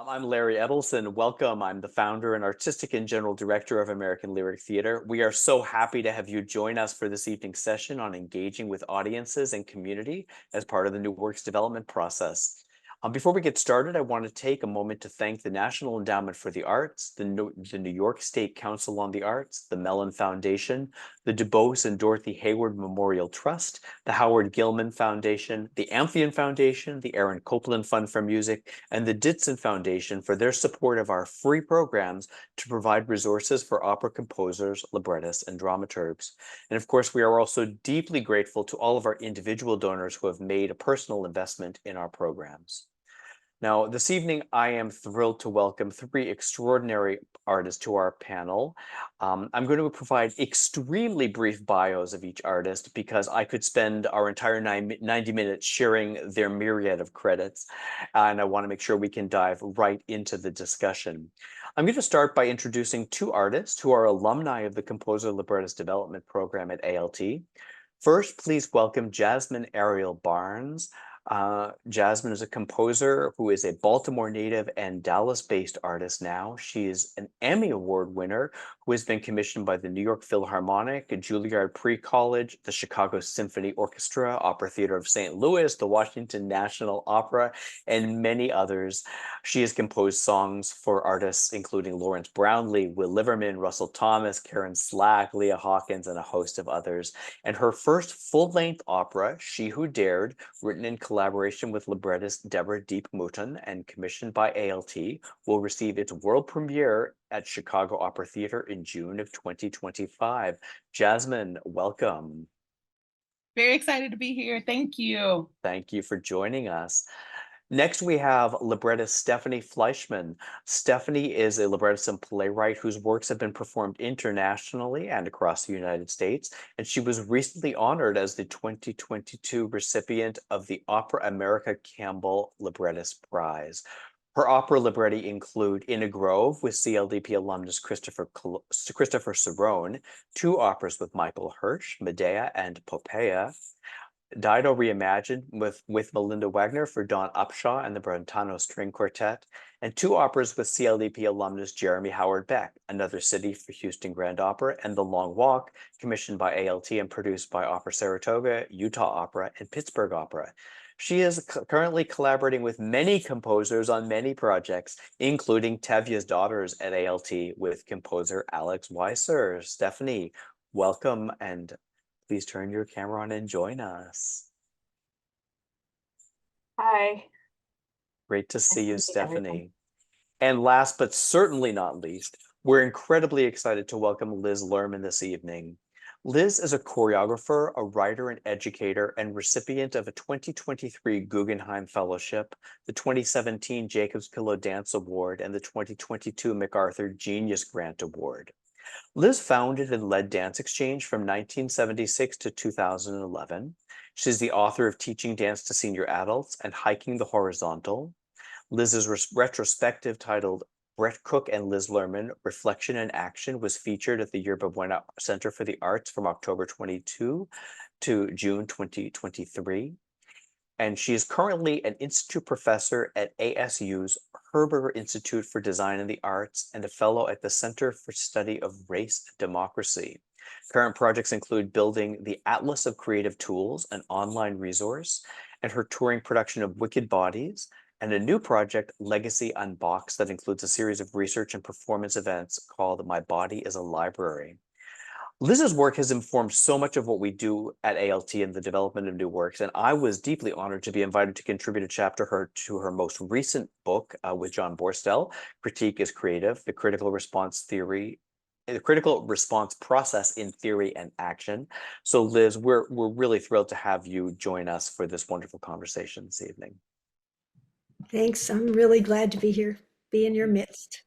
I'm Larry Edelson. Welcome. I'm the founder and artistic and general director of American Lyric Theater. We are so happy to have you join us for this evening's session on engaging with audiences and community as part of the new works development process. Before we get started, I want to take a moment to thank the National Endowment for the Arts, the New York State Council on the Arts, the Mellon Foundation, the Dubose and Dorothy Heyward Memorial Trust, the Howard Gilman Foundation, the Amphion Foundation, the Aaron Copland Fund for Music, and the Ditson Foundation for their support of our free programs to provide resources for opera composers, librettists, and dramaturgs. And of course, we are also deeply grateful to all of our individual donors who have made a personal investment in our programs. Now, this evening, I am thrilled to welcome three extraordinary artists to our panel. I'm going to provide extremely brief bios of each artist because I could spend our entire 90 minutes sharing their myriad of credits, and I want to make sure we can dive right into the discussion. I'm going to start by introducing two artists who are alumni of the Composer Librettist Development Program at ALT. First, please welcome Jasmine Ariel Barnes. Jasmine is a composer who is a Baltimore native and Dallas-based artist now. She is an Emmy Award winner who has been commissioned by the New York Philharmonic, Juilliard Pre-College, the Chicago Symphony Orchestra, Opera Theater of St. Louis, the Washington National Opera, and many others. She has composed songs for artists including Lawrence Brownlee, Will Liverman, Russell Thomas, Karen Slack, Leah Hawkins, and a host of others. And her first full-length opera, She Who Dared, written in collaboration with librettist Deborah Deep Mouton and commissioned by ALT, will receive its world premiere at Chicago Opera Theater in June of 2025. Jasmine, welcome. Very excited to be here. Thank you. Thank you for joining us. Next, we have librettist Stephanie Fleischmann. Stephanie is a librettist and playwright whose works have been performed internationally and across the United States, and she was recently honored as the 2022 recipient of the Opera America Campbell Librettist Prize. Her opera libretti include In a Grove with CLDP alumnus Christopher Cerrone, two operas with Michael Hirsch, Medea and Popea, Dido Reimagined with Melinda Wagner for Don Upshaw and the Brentano String Quartet, and two operas with CLDP alumnus Jeremy Howard Beck, Another City for Houston Grand Opera, and The Long Walk, commissioned by ALT and produced by Opera Saratoga, Utah Opera, and Pittsburgh Opera. She is currently collaborating with many composers on many projects, including Tevye's Daughters at ALT with composer Alex Weiser. Stephanie, welcome, and please turn your camera on and join us. Hi. Great to see you, Nice to meet everyone. Stephanie. And last but certainly not least, we're incredibly excited to welcome Liz Lerman this evening. Liz is a choreographer, a writer and educator, and recipient of a 2023 Guggenheim Fellowship, the 2017 Jacobs Pillow Dance Award, and the 2022 MacArthur Genius Grant Award. Liz founded and led Dance Exchange from 1976 to 2011. She's the author of Teaching Dance to Senior Adults and Hiking the Horizontal. Liz's retrospective titled Brett Cook and Liz Lerman, Reflection and Action was featured at the Yerba Buena Center for the Arts from October 22 to June 2023. And she is currently an institute professor at ASU's Herberger Institute for Design and the Arts and a fellow at the Center for Study of Race and Democracy. Current projects include building the Atlas of Creative Tools, an online resource, and her touring production of Wicked Bodies, and a new project, Legacy Unboxed, that includes a series of research and performance events called My Body is a Library. Liz's work has informed so much of what we do at ALT in the development of new works, and I was deeply honored to be invited to contribute a chapter to her most recent book with John Borstel, Critique is Creative, the critical response process in theory and action. So Liz, we're really thrilled to have you join us for this wonderful conversation this evening. Thanks. I'm really glad to be here, be in your midst.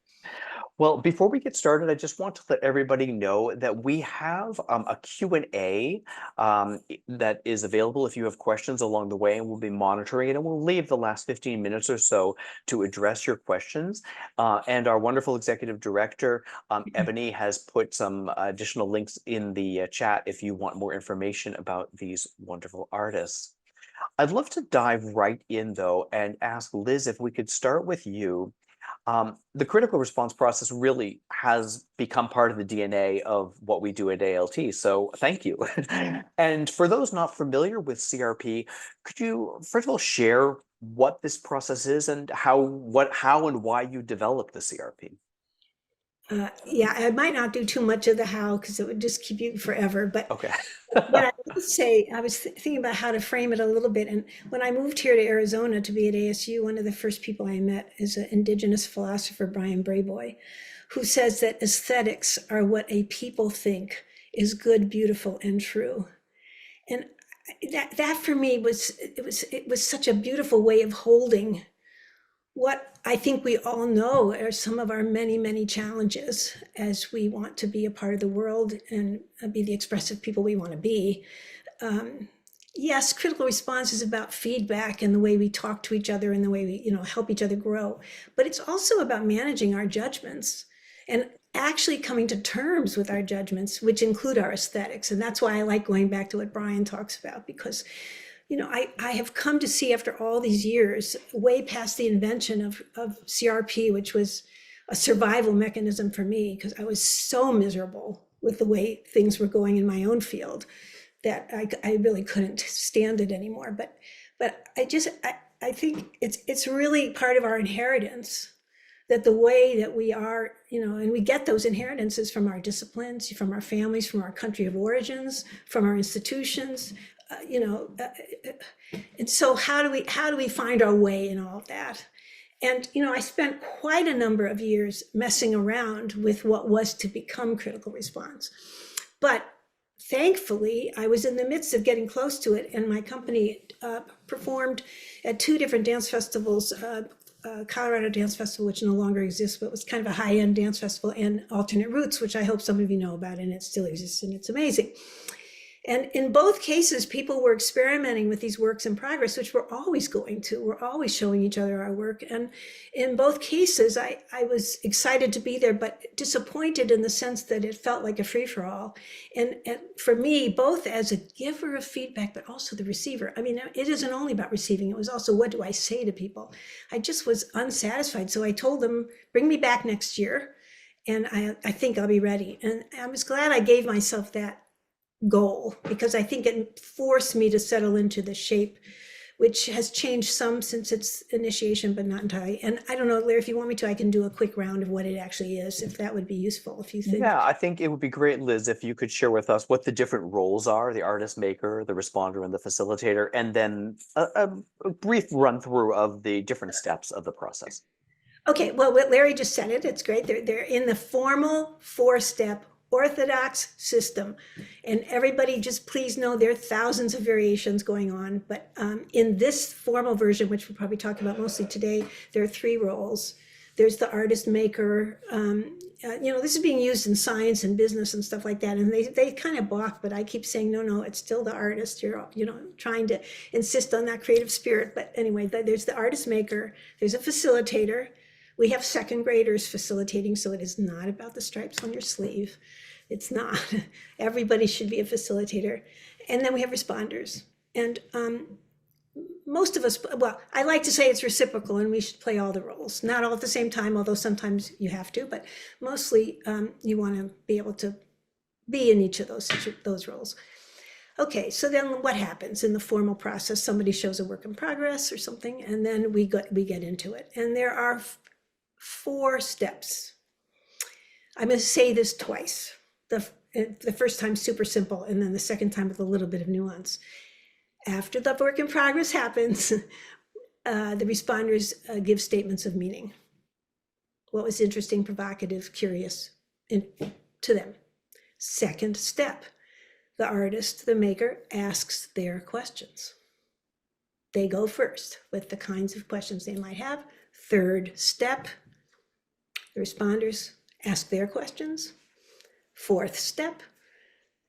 Well, before we get started, I just want to let everybody know that we have a Q&A that is available if you have questions along the way, and we'll be monitoring it, and we'll leave the last 15 minutes or so to address your questions. And our wonderful executive director, Ebony, has put some additional links in the chat if you want more information about these wonderful artists. I'd love to dive right in, though, and ask Liz if we could start with you. The critical response process really has become part of the DNA of what we do at ALT. So thank you. And for those not familiar with CRP, could you first of all share what this process is and how and why you developed the CRP? Yeah, I might not do too much of the how because it would just keep you forever. But Okay. what I will say, I was thinking about how to frame it a little bit. And when I moved here to Arizona to be at ASU, one of the first people I met is an indigenous philosopher, Brian Brayboy, who says that aesthetics are what a people think is good, beautiful, and true. And that for me was such a beautiful way of holding what I think we all know are some of our many, many challenges as we want to be a part of the world and be the expressive people we want to be. Yes, critical response is about feedback and the way we talk to each other and the way we, help each other grow. But it's also about managing our judgments and actually coming to terms with our judgments, which include our aesthetics. And that's why I like going back to what Brian talks about, because I have come to see after all these years, way past the invention of CRP, which was a survival mechanism for me, because I was so miserable with the way things were going in my own field that I really couldn't stand it anymore. But I think it's really part of our inheritance that the way that we are, and we get those inheritances from our disciplines, from our families, from our country of origins, from our institutions. And so how do we find our way in all of that? And I spent quite a number of years messing around with what was to become critical response, but thankfully I was in the midst of getting close to it, and my company performed at two different dance festivals. Colorado Dance Festival, which no longer exists, but was kind of a high-end dance festival, and Alternate Roots, which I hope some of you know about, and it still exists, and it's amazing. And in both cases, people were experimenting with these works in progress, which we're always going to. We're always showing each other our work. And in both cases, I was excited to be there, but disappointed in the sense that it felt like a free-for-all. And for me, both as a giver of feedback, but also the receiver. I mean, it isn't only about receiving. It was also, what do I say to people? I just was unsatisfied. So I told them, bring me back next year, and I think I'll be ready. And I was glad I gave myself that goal, because I think it forced me to settle into the shape, which has changed some since its initiation, but not entirely. And I don't know, Larry, if you want me to, I can do a quick round of what it actually is, if that would be useful, if you think. Yeah, I think it would be great, Liz, if you could share with us what the different roles are: the artist maker, the responder, and the facilitator, and then a brief run through of the different steps of the process. Okay, well, what Larry just said it's great. They're in the formal 4-step orthodox system, and everybody just please know there are thousands of variations going on, but in this formal version, which we'll probably talk about mostly today, there are 3 roles. There's the artist maker. This is being used in science and business and stuff like that, and they kind of balk, but I keep saying no, it's still the artist. You're trying to insist on that creative spirit. But anyway, there's the artist maker. There's a facilitator. We have second graders facilitating, so it is not about the stripes on your sleeve. It's not. Everybody should be a facilitator. And then we have responders. And most of us, well, I like to say it's reciprocal and we should play all the roles. Not all at the same time, although sometimes you have to, but mostly you want to be able to be in each of those roles. Okay, so then what happens in the formal process? Somebody shows a work in progress or something, and then we get into it. And there are 4 steps. I'm going to say this twice. The first time super simple, and then the second time with a little bit of nuance. After the work in progress happens, the responders give statements of meaning. What was interesting, provocative, curious to them. Second step, the artist, the maker, asks their questions. They go first with the kinds of questions they might have. Third step, the responders ask their questions. Fourth step,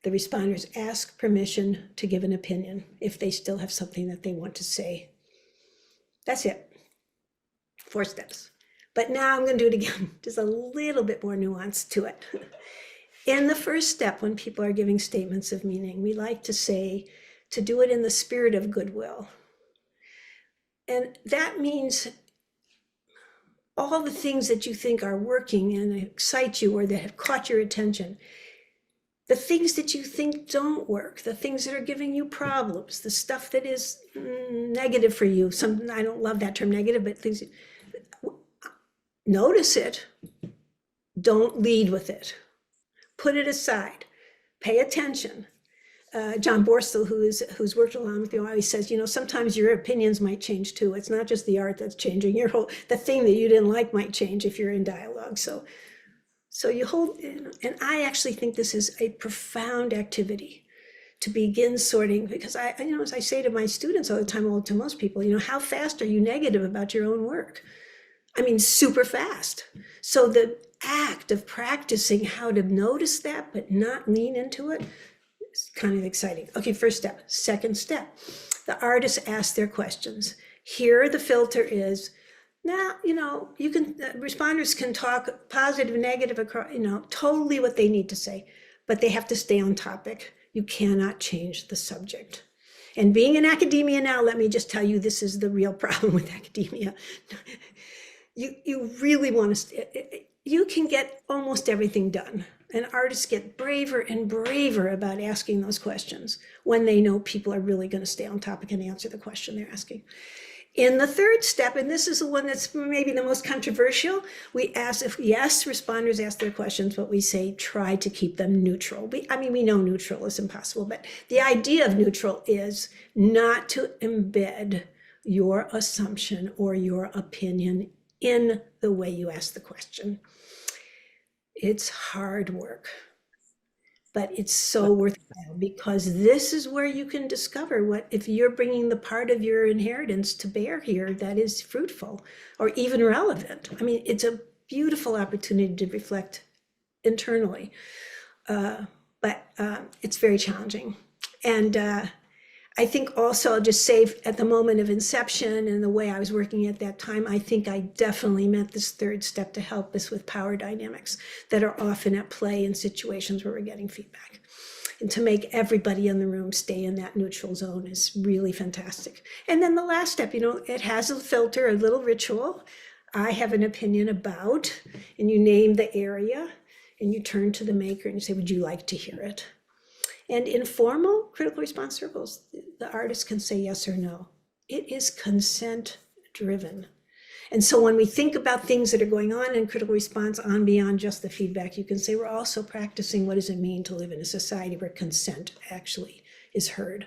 the responders ask permission to give an opinion if they still have something that they want to say. That's it. 4 steps. But now I'm going to do it again. Just a little bit more nuance to it. In the first step, when people are giving statements of meaning, we like to say to do it in the spirit of goodwill. And that means all the things that you think are working and excite you or that have caught your attention. The things that you think don't work, the things that are giving you problems, the stuff that is negative for you. I don't love that term negative, but things, notice it. Don't lead with it. Put it aside. Pay attention. John Borstel, who's worked along with you, always says, sometimes your opinions might change too. It's not just the art that's changing. The thing that you didn't like might change if you're in dialogue. So you hold, and I actually think this is a profound activity to begin sorting, because as I say to my students all the time, well, to most people, how fast are you negative about your own work? I mean, super fast. So the act of practicing how to notice that, but not lean into it, is kind of exciting. Okay, first step. Second step, the artists ask their questions. Here, the filter is, now, you can, responders can talk positive, negative, across, totally what they need to say, but they have to stay on topic. You cannot change the subject. And being in academia now, let me just tell you, this is the real problem with academia. You really want to, you can get almost everything done. And artists get braver and braver about asking those questions when they know people are really going to stay on topic and answer the question they're asking. In the third step, and this is the one that's maybe the most controversial, we ask if, yes, responders ask their questions, but we say try to keep them neutral. We know neutral is impossible, but the idea of neutral is not to embed your assumption or your opinion in the way you ask the question. It's hard work, but it's so worthwhile, because this is where you can discover what, if you're bringing the part of your inheritance to bear here that is fruitful or even relevant. I mean, it's a beautiful opportunity to reflect internally, but it's very challenging. And I think also, I'll just say, at the moment of inception and the way I was working at that time, I think I definitely meant this third step to help us with power dynamics that are often at play in situations where we're getting feedback. And to make everybody in the room stay in that neutral zone is really fantastic. And then the last step, it has a filter, a little ritual. I have an opinion about, and you name the area, and you turn to the maker and you say, would you like to hear it? And in formal critical response circles, the artist can say yes or no. It is consent driven. And so when we think about things that are going on in critical response on beyond just the feedback, you can say we're also practicing what does it mean to live in a society where consent actually is heard.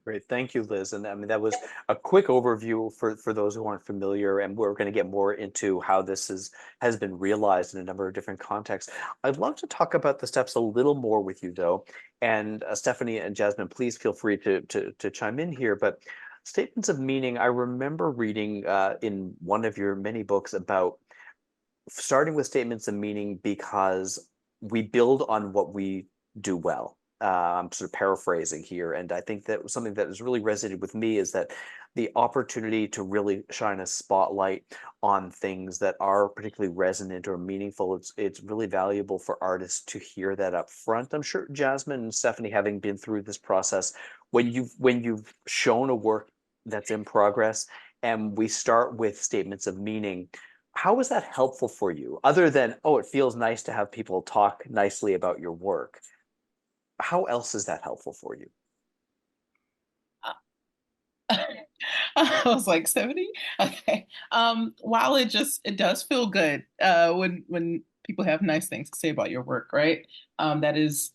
Great, thank you, Liz. And I mean, that was a quick overview for those who aren't familiar, and we're going to get more into how this has been realized in a number of different contexts. I'd love to talk about the steps a little more with you, though. And Stephanie and Jasmine, please feel free to chime in here. But statements of meaning, I remember reading in one of your many books about starting with statements of meaning because we build on what we do well. I'm sort of paraphrasing here, and I think that something that has really resonated with me is that the opportunity to really shine a spotlight on things that are particularly resonant or meaningful, it's really valuable for artists to hear that up front. I'm sure Jasmine and Stephanie, having been through this process, when you've shown a work that's in progress and we start with statements of meaning, how is that helpful for you? Other than, oh, it feels nice to have people talk nicely about your work. How else is that helpful for you? I was like 70. Okay. While it does feel good when people have nice things to say about your work, right? It's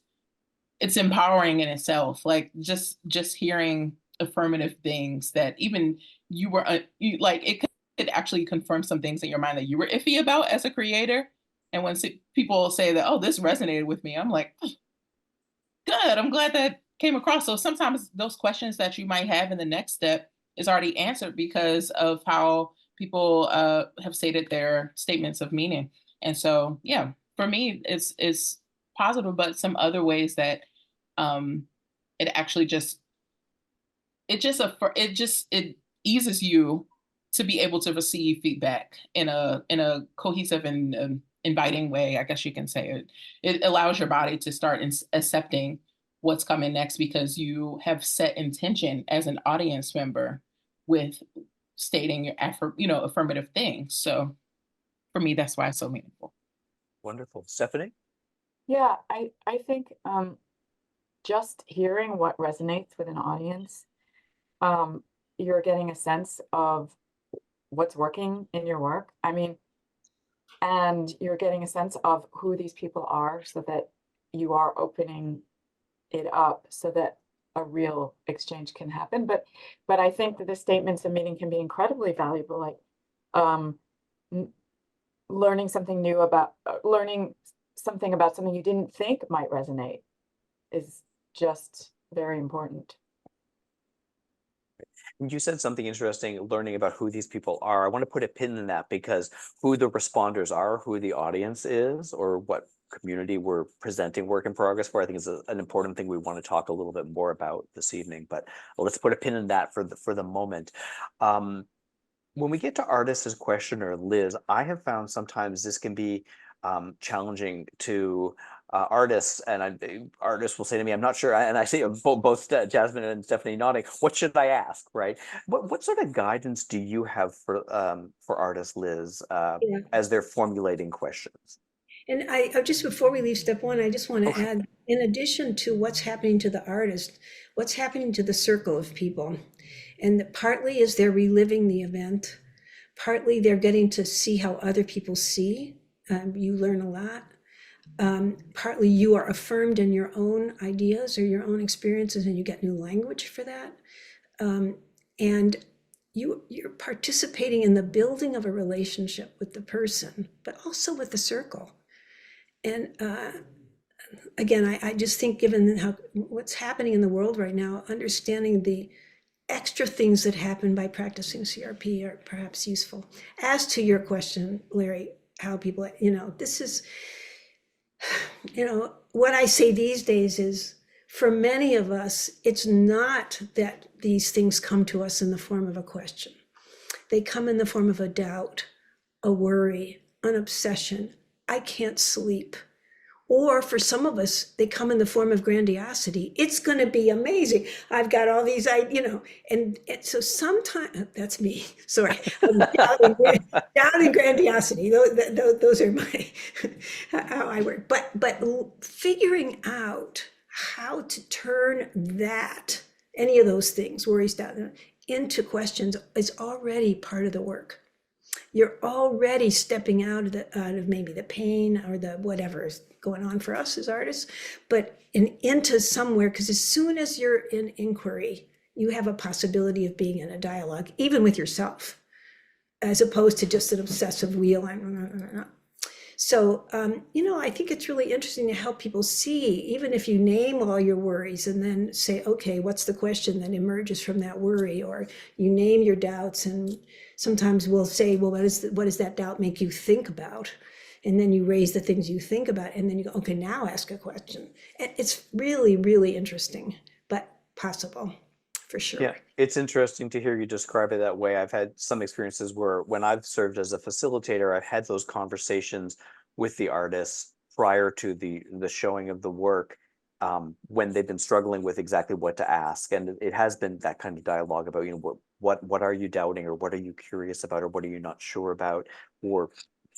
empowering in itself. Like just hearing affirmative things that even it could actually confirm some things in your mind that you were iffy about as a creator. And when people say that, oh, this resonated with me, I'm like, oh, good. I'm glad that came across. So sometimes those questions that you might have in the next step is already answered because of how people have stated their statements of meaning. And so, yeah, for me, it's positive, but some other ways that it actually it eases you to be able to receive feedback in a cohesive and inviting way, I guess you can say. It allows your body to start accepting what's coming next because you have set intention as an audience member with stating your affirmative things. So for me, that's why it's so meaningful. Wonderful. Stephanie? Yeah, I think just hearing what resonates with an audience, you're getting a sense of what's working in your work. I mean, and you're getting a sense of who these people are so that you are opening it up so that a real exchange can happen. But I think that the statements of meaning can be incredibly valuable, like learning something new about learning something about something you didn't think might resonate is just very important. You said something interesting, learning about who these people are. I want to put a pin in that because who the responders are, who the audience is, or what community we're presenting work in progress for, I think is an important thing we want to talk a little bit more about this evening. But let's put a pin in that for the moment. When we get to artists as questioner, Liz, I have found sometimes this can be challenging to artists, and artists will say to me, "I'm not sure," and I see both Jasmine and Stephanie nodding. What should I ask, right? What sort of guidance do you have for artists, Liz, as they're formulating questions? And I just before we leave step one, I just want to add, in addition to what's happening to the artist, what's happening to the circle of people, and partly is they're reliving the event, partly they're getting to see how other people see. You learn a lot. Partly you are affirmed in your own ideas or your own experiences, and you get new language for that. And you're participating in the building of a relationship with the person, but also with the circle. And again, I just think, given what's happening in the world right now, understanding the extra things that happen by practicing CRP are perhaps useful. As to your question, Larry, how people, this is, what I say these days is, for many of us, it's not that these things come to us in the form of a question. They come in the form of a doubt, a worry, an obsession. I can't sleep. Or for some of us, they come in the form of grandiosity. It's going to be amazing. I've got all these, and so sometimes, that's me, sorry, doubting grandiosity. Those are how I work. But figuring out how to turn any of those things, worries, doubt, into questions is already part of the work. You're already stepping out of maybe the pain or the whatever is going on for us as artists, but into somewhere, because as soon as you're in inquiry, you have a possibility of being in a dialogue, even with yourself, as opposed to just an obsessive wheel. So, I think it's really interesting to help people see, even if you name all your worries and then say, okay, what's the question that emerges from that worry? Or you name your doubts, and sometimes we'll say, well, what does that doubt make you think about? And then you raise the things you think about, and then you go, okay, now ask a question. And it's really, really interesting, but possible for sure. Yeah, it's interesting to hear you describe it that way. I've had some experiences where when I've served as a facilitator, I've had those conversations with the artists prior to the showing of the work, when they've been struggling with exactly what to ask. And it has been that kind of dialogue about, what are you doubting, or what are you curious about, or what are you not sure about, or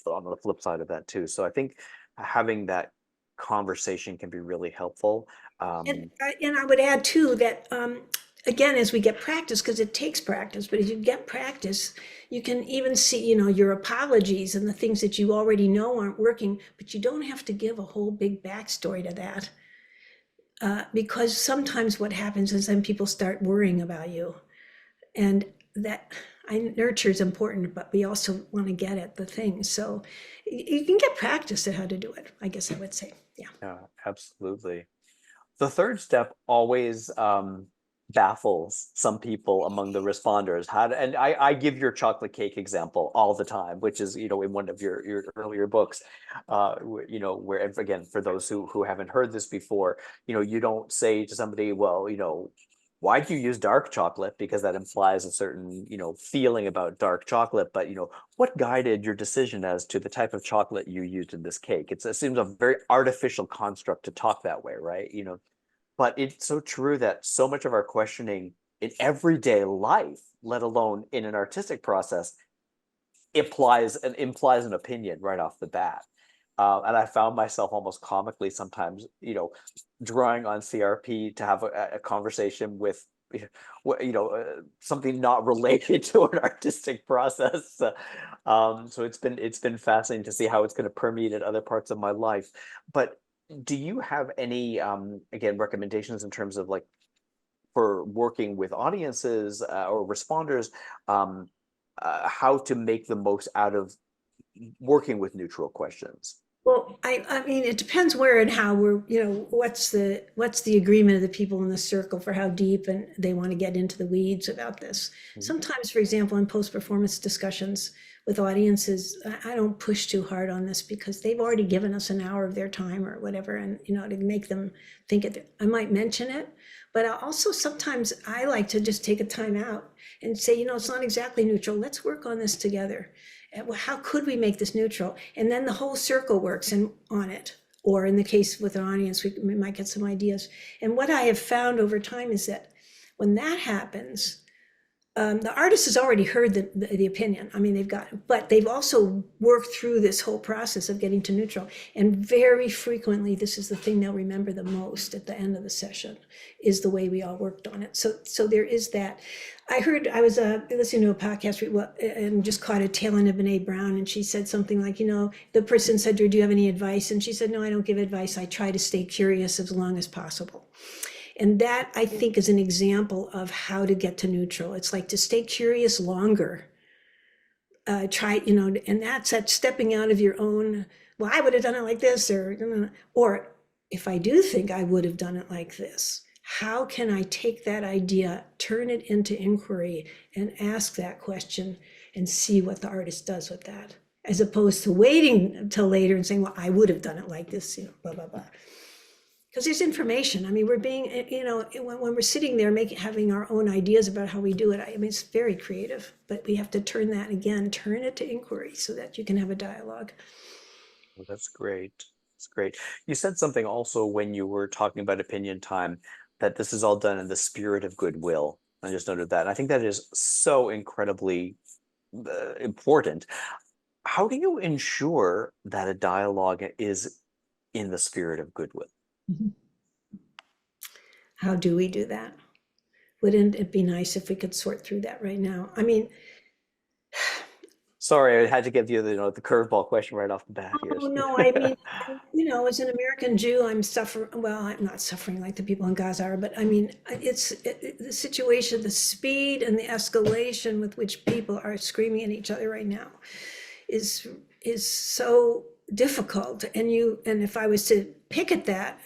on the flip side of that too. So I think having that conversation can be really helpful. And I would add too that, again, as we get practice, because it takes practice, but as you get practice, you can even see, your apologies and the things that you already know aren't working, but you don't have to give a whole big backstory to that. Because sometimes what happens is then people start worrying about you, and that nurture is important, but we also want to get at the things. So you can get practice at how to do it, I guess I would say. Yeah, absolutely. The third step always baffles some people among the responders. And I give your chocolate cake example all the time, which is, in one of your earlier books, where, again, for those who haven't heard this before, you don't say to somebody, well, why'd you use dark chocolate? Because that implies a certain, feeling about dark chocolate. But, what guided your decision as to the type of chocolate you used in this cake? It seems a very artificial construct to talk that way, right? But it's so true that so much of our questioning in everyday life, let alone in an artistic process, implies an opinion right off the bat. And I found myself almost comically sometimes, drawing on CRP to have a conversation with, something not related to an artistic process. So it's been fascinating to see how it's going to permeate in other parts of my life. But do you have any, again, recommendations in terms of like for working with audiences or responders, how to make the most out of working with neutral questions? Well, I mean, it depends where and how what's the agreement of the people in the circle for how deep and they want to get into the weeds about this. Sometimes, for example, in post-performance discussions with audiences, I don't push too hard on this because they've already given us an hour of their time or whatever, and to make them think it. I might mention it, but also sometimes I like to just take a time out and say, it's not exactly neutral. Let's work on this together. How could we make this neutral? And then the whole circle works on it. Or in the case with an audience, we might get some ideas. And what I have found over time is that when that happens, the artist has already heard the opinion. I mean, but they've also worked through this whole process of getting to neutral. And very frequently, this is the thing they'll remember the most at the end of the session, is the way we all worked on it. So there is that. I was listening to a podcast and just caught a tail end of Brene Brown, and she said something like, the person said to her, do you have any advice? And she said, no, I don't give advice. I try to stay curious as long as possible. And that, I think, is an example of how to get to neutral. It's like to stay curious longer. And that's that stepping out of your own, well, I would have done it like this, or if I do think I would have done it like this, how can I take that idea, turn it into inquiry, and ask that question and see what the artist does with that, as opposed to waiting until later and saying, well, I would have done it like this, blah, blah, blah. Because there's information. I mean, we're being, when we're sitting there having our own ideas about how we do it, I mean, it's very creative, but we have to turn it to inquiry so that you can have a dialogue. Well, that's great. That's great. You said something also when you were talking about opinion time, that this is all done in the spirit of goodwill. I just noted that. And I think that is so incredibly important. How do you ensure that a dialogue is in the spirit of goodwill? How do we do that? Wouldn't it be nice if we could sort through that right now? I mean, sorry, I had to give you the curveball question right off the bat here. Oh no, I mean, as an American Jew, I'm suffering. Well, I'm not suffering like the people in Gaza are, but I mean, the situation, the speed and the escalation with which people are screaming at each other right now is so difficult. And if I was to pick at that,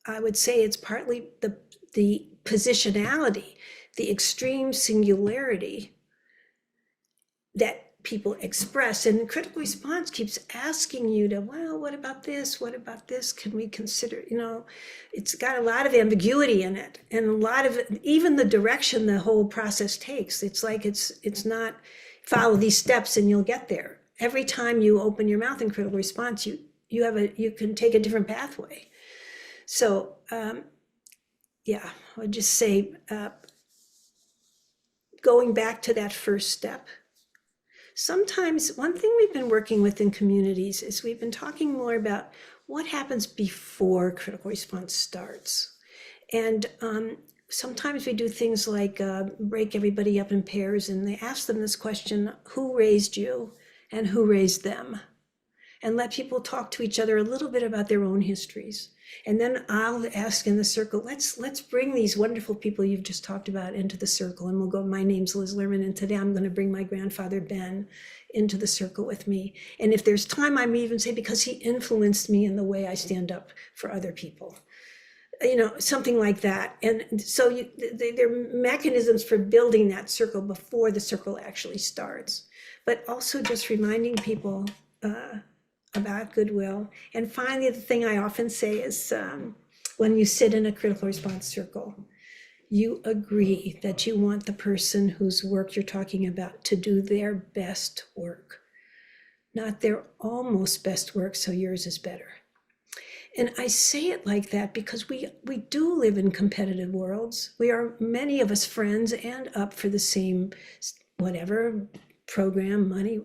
I would say it's partly the positionality, the extreme singularity that people express, and critical response keeps asking you to, well, what about this? What about this? Can we consider, it's got a lot of ambiguity in it, and a lot of even the direction the whole process takes. It's like, it's not follow these steps and you'll get there. Every time you open your mouth in critical response, you can take a different pathway. So, I would just say, going back to that first step, sometimes one thing we've been working with in communities is we've been talking more about what happens before critical response starts. And sometimes we do things like break everybody up in pairs, and they ask them this question, who raised you and who raised them? And let people talk to each other a little bit about their own histories. And then I'll ask in the circle, let's bring these wonderful people you've just talked about into the circle. And we'll go, my name's Liz Lerman, and today I'm going to bring my grandfather, Ben, into the circle with me. And if there's time, I may even say, because he influenced me in the way I stand up for other people. Something like that. And so there are mechanisms for building that circle before the circle actually starts. But also just reminding people about goodwill. And finally, the thing I often say is when you sit in a critical response circle, you agree that you want the person whose work you're talking about to do their best work, not their almost best work, so yours is better. And I say it like that because we do live in competitive worlds. We are, many of us, friends and up for the same whatever program, money.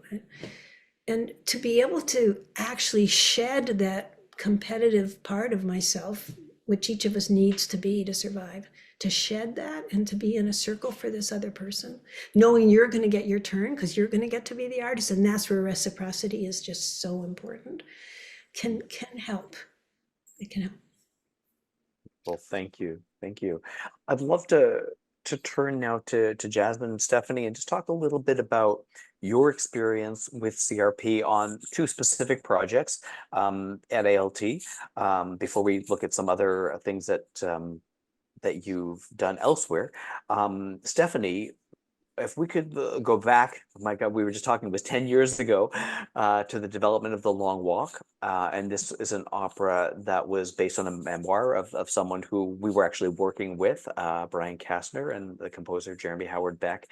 And to be able to actually shed that competitive part of myself, which each of us needs to be to survive, to shed that and to be in a circle for this other person, knowing you're going to get your turn because you're going to get to be the artist. And that's where reciprocity is just so important. Can help. It can help. Well, thank you. Thank you. I'd love to turn now to Jasmine and Stephanie and just talk a little bit about your experience with CRP on two specific projects at ALT before we look at some other things that that you've done elsewhere. Stephanie, if we could go back, my God, we were just talking, it was 10 years ago to the development of The Long Walk. And this is an opera that was based on a memoir of someone who we were actually working with, Brian Kastner and the composer Jeremy Howard Beck.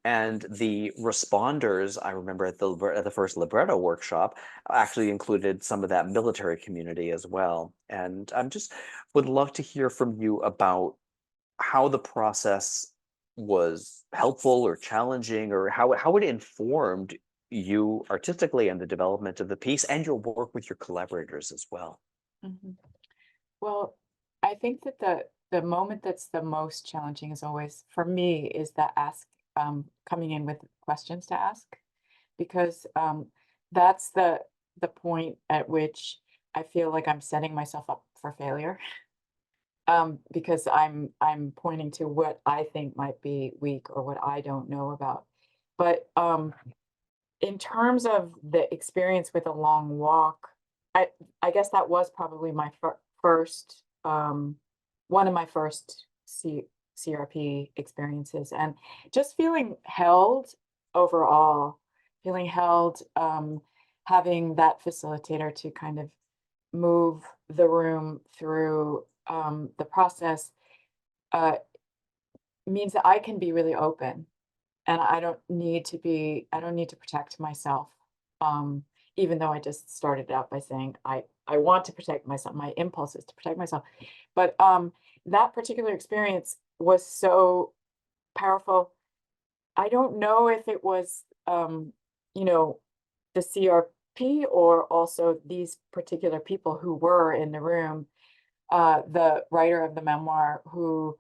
And the responders, I remember at the first libretto workshop, actually included some of that military community as well. And I'm just would love to hear from you about how the process was helpful or challenging, or how it informed you artistically and the development of the piece and your work with your collaborators as well. Mhm. Well, I think that the moment that's the most challenging is always for me is the coming in with questions to ask, because that's the point at which I feel like I'm setting myself up for failure. Because I'm pointing to what I think might be weak or what I don't know about. But in terms of the experience with A Long Walk, I guess that was probably my first one of my first CRP experiences, and just feeling held overall, feeling held, having that facilitator to kind of move the room through the process means that I can be really open, and I don't need to protect myself. Even though I just started out by saying I want to protect myself, my impulse is to protect myself. But that particular experience was so powerful. I don't know if it was you know, the CRP or also these particular people who were in the room. The writer of the memoir who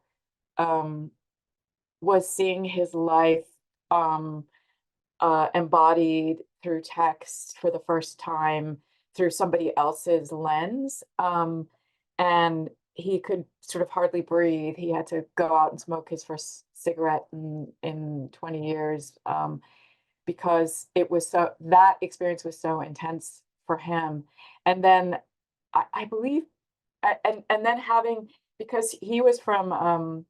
was seeing his life embodied through text for the first time through somebody else's lens. And he could sort of hardly breathe. He had to go out and smoke his first cigarette in 20 years because it was that experience was so intense for him. And then I believe and then having, because he was from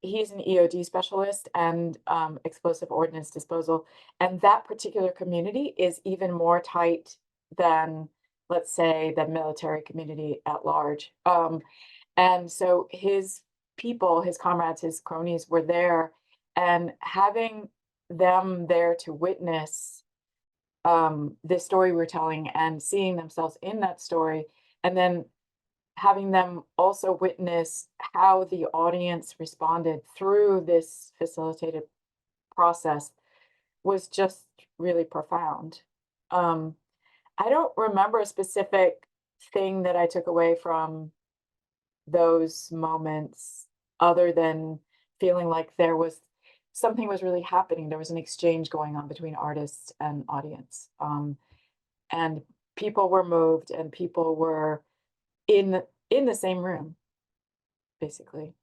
he's an EOD specialist and explosive ordnance disposal, and that particular community is even more tight than, let's say, the military community at large. And so his people, his comrades, his cronies were there, and having them there to witness this story we're telling and seeing themselves in that story, and then having them also witness how the audience responded through this facilitated process was just really profound. I don't remember a specific thing that I took away from those moments other than feeling like there was something was really happening. There was an exchange going on between artists and audience. And people were moved and people were in the same room, basically.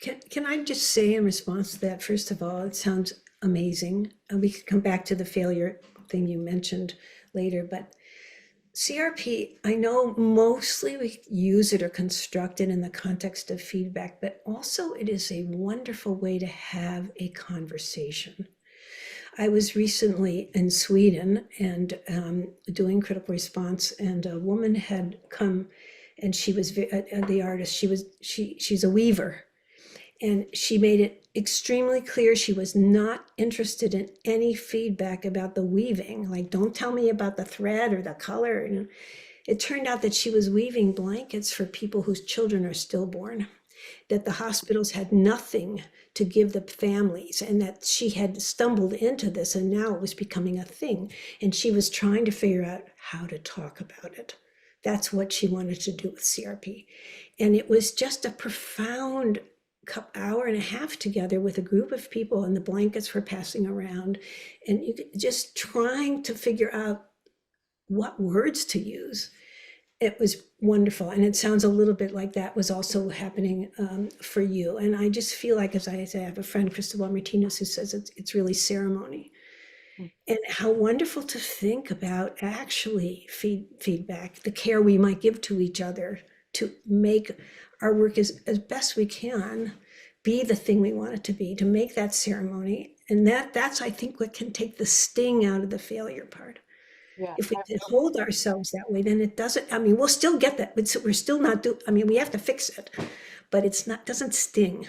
Can I just say in response to that, first of all, it sounds amazing. And we could come back to the failure thing you mentioned later, but CRP, I know mostly we use it or construct it in the context of feedback, but also it is a wonderful way to have a conversation. I was recently in Sweden and doing critical response, and a woman had come, and she was the artist. She's a weaver, And she made it extremely clear she was not interested in any feedback about the weaving. Like, don't tell me about the thread or the color. You know. It turned out that she was weaving blankets for people whose children are stillborn, that the hospitals had nothing to give the families, and that she had stumbled into this and now it was becoming a thing. And she was trying to figure out how to talk about it. That's what she wanted to do with CRP. And it was just a profound hour and a half together with a group of people, and the blankets were passing around, and just trying to figure out what words to use. It was wonderful. And it sounds a little bit like that was also happening for you. And I just feel like, as I say, I have a friend, Cristobal Martinez, who says it's really ceremony. And how wonderful to think about actually feedback, the care we might give to each other to make our work as best we can be the thing we want it to be, to make that ceremony. And that's, I think, what can take the sting out of the failure part. Yeah. If we hold ourselves that way, then it doesn't, I mean, we'll still get that, but we're still not I mean, we have to fix it, but it's not, doesn't sting.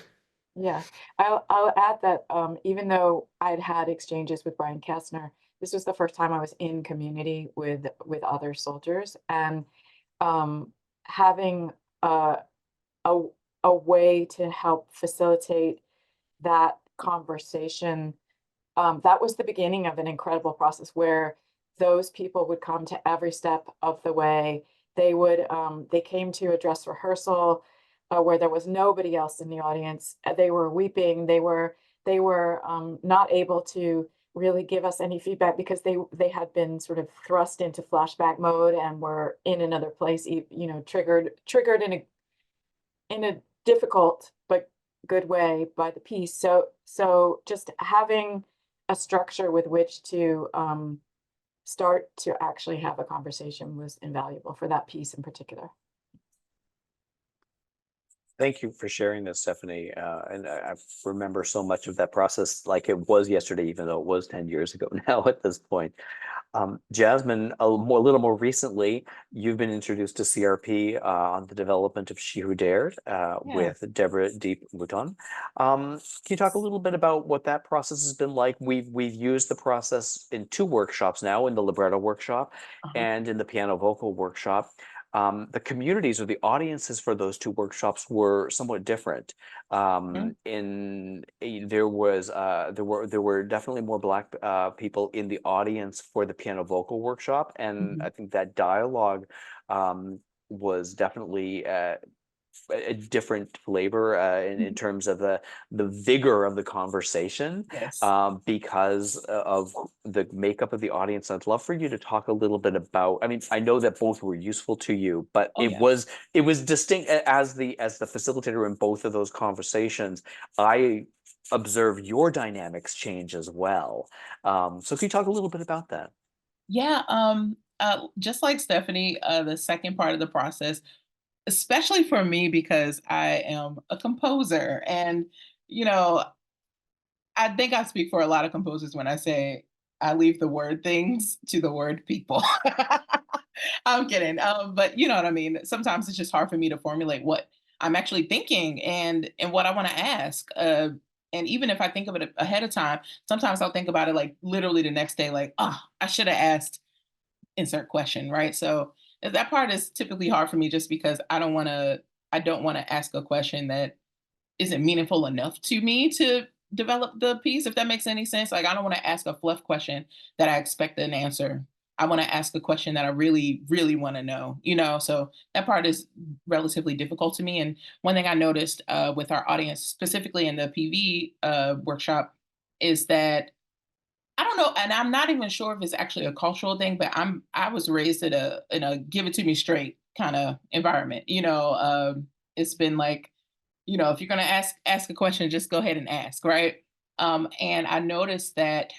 Yeah, I'll add that even though I'd had exchanges with Brian Kastner, this was the first time I was in community with other soldiers, and having a way to help facilitate that conversation, that was the beginning of an incredible process where those people would come to every step of the way. They came to a dress rehearsal where there was nobody else in the audience. They were weeping. They were not able to really give us any feedback because they had been sort of thrust into flashback mode and were in another place, triggered in a difficult but good way by the piece. So just having a structure with which to start to actually have a conversation was invaluable for that piece in particular. Thank you for sharing this, Stephanie. And I remember so much of that process like it was yesterday, even though it was 10 years ago now at this point. Jasmine, a little more recently, you've been introduced to CRP on the development of She Who Dared with Deborah Deep Mouton. Can you talk a little bit about what that process has been like? We've used the process in 2 workshops now, in the libretto workshop and in the piano vocal workshop. The communities or the audiences for those 2 workshops were somewhat different. There were definitely more Black people in the audience for the piano vocal workshop, and I think that dialogue was definitely a different flavor in terms of the vigor of the conversation. Yes. Because of the makeup of the audience. I'd love for you to talk a little bit about, I mean, I know that both were useful to you, but it was distinct as the facilitator in both of those conversations. I observed your dynamics change as well. So can you talk a little bit about that? Yeah. Just like Stephanie, the second part of the process, especially for me, because I am a composer, and I think I speak for a lot of composers when I say I leave the word things to the word people. I'm kidding. But you know what I mean? Sometimes it's just hard for me to formulate what I'm actually thinking and what I want to ask. And even if I think of it ahead of time, sometimes I'll think about it like literally the next day, like, oh, I should have asked insert question, right? So that part is typically hard for me just because I don't want to ask a question that isn't meaningful enough to me to develop the piece, if that makes any sense. Like, I don't want to ask a fluff question that I expect an answer. I want to ask a question that I really, really want to know, so that part is relatively difficult to me. And one thing I noticed with our audience, specifically in the PV workshop, is that I don't know, and I'm not even sure if it's actually a cultural thing, but I was raised in a give it to me straight kind of environment. It's been like, if you're gonna ask a question, just go ahead and ask, right? And I noticed that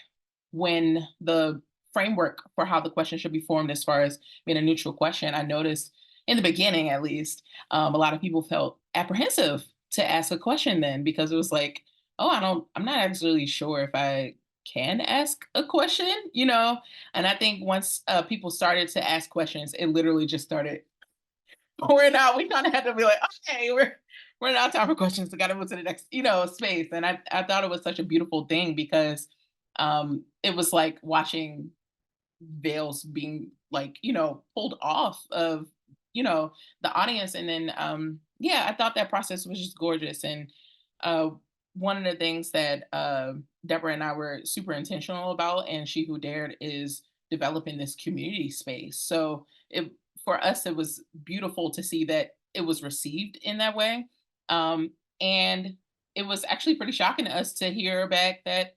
when the framework for how the question should be formed, as far as being a neutral question, I noticed in the beginning, at least, a lot of people felt apprehensive to ask a question then, because it was like, oh, I'm not actually sure if I can ask a question, And I think once people started to ask questions, it literally just started we kind of had to be like, okay, we're not time for questions. We got to move to the next, space. And I thought it was such a beautiful thing because it was like watching veils being like, pulled off of, the audience. And then, I thought that process was just gorgeous. And one of the things that Deborah and I were super intentional about, and She Who Dared, is developing this community space. So for us, it was beautiful to see that it was received in that way. And it was actually pretty shocking to us to hear back that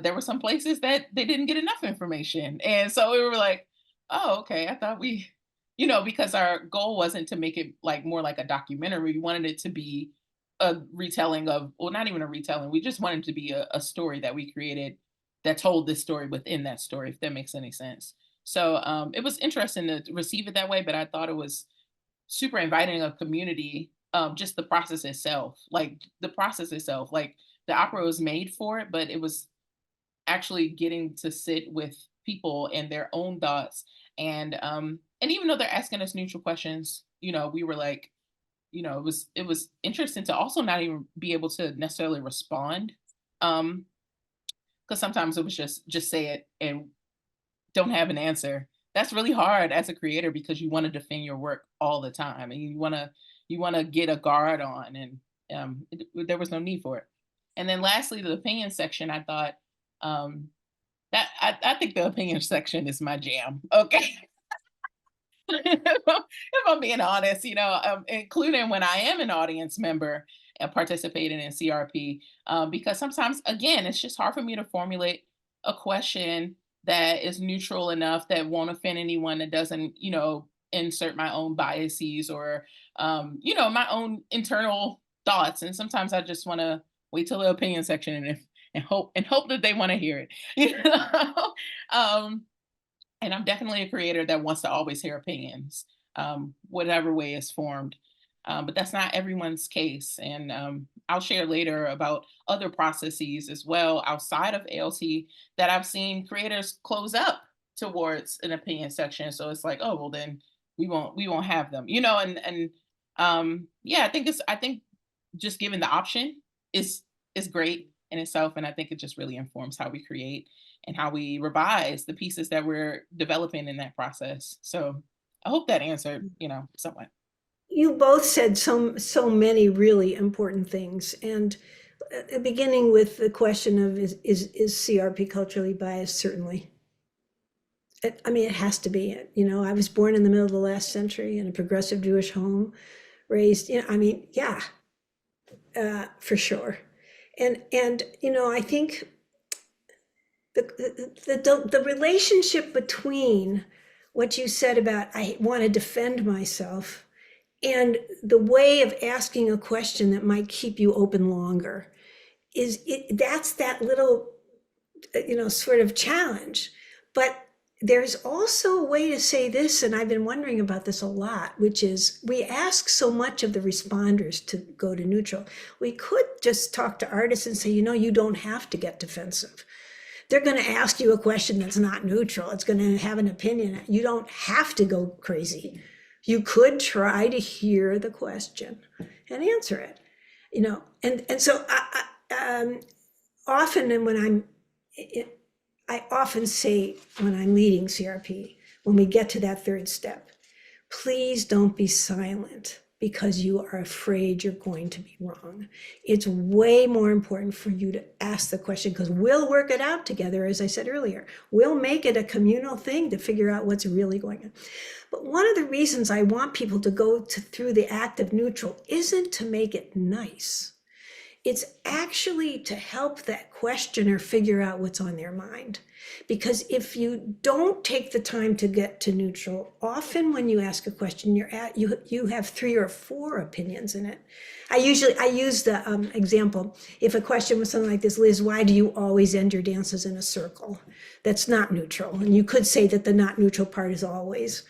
there were some places that they didn't get enough information. And so we were like, oh, okay, I thought because our goal wasn't to make it like more like a documentary. We wanted it to be a retelling of, well, not even a retelling. We just wanted it to be a story that we created that told this story within that story, if that makes any sense. So it was interesting to receive it that way, but I thought it was super inviting of community. Just the process itself, like the opera was made for it, but it was actually getting to sit with people and their own thoughts. And even though they're asking us neutral questions, we were like, it was interesting to also not even be able to necessarily respond. Because sometimes it was just say it and don't have an answer. That's really hard as a creator because you want to defend your work all the time and you want to get a guard on, and there was no need for it. And then lastly, the opinion section, I thought that I think the opinion section is my jam. Okay. If I'm being honest, including when I am an audience member and participating in CRP, because sometimes, again, it's just hard for me to formulate a question that is neutral enough that won't offend anyone, that doesn't, insert my own biases or, my own internal thoughts. And sometimes I just want to wait till the opinion section and hope that they want to hear it. And I'm definitely a creator that wants to always hear opinions, whatever way it's formed. But that's not everyone's case. And I'll share later about other processes as well outside of ALT that I've seen creators close up towards an opinion section. So it's like, oh, well, then we won't have them, I think just giving the option is great in itself. And I think it just really informs how we create and how we revise the pieces that we're developing in that process. So I hope that answered, somewhat. You both said so many really important things. And beginning with the question of is CRP culturally biased? Certainly. It has to be. I was born in the middle of the last century in a progressive Jewish home, raised, for sure. And I think the relationship between what you said about I want to defend myself and the way of asking a question that might keep you open longer that's that little sort of challenge. But there's also a way to say this, and I've been wondering about this a lot, which is we ask so much of the responders to go to neutral. We could just talk to artists and say, you don't have to get defensive. They're going to ask you a question that's not neutral. It's going to have an opinion. You don't have to go crazy. You could try to hear the question and answer it, and so often, and I often say when I'm leading CRP, when we get to that third step, please don't be silent because you are afraid you're going to be wrong. It's way more important for you to ask the question because we'll work it out together, as I said earlier. We'll make it a communal thing to figure out what's really going on. But one of the reasons I want people to go through the act of neutral isn't to make it nice. It's actually to help that questioner figure out what's on their mind. Because if you don't take the time to get to neutral, often when you ask a question, you have 3 or 4 opinions in it. I use the example, if a question was something like this, Liz, why do you always end your dances in a circle? That's not neutral. And you could say that the not neutral part is always.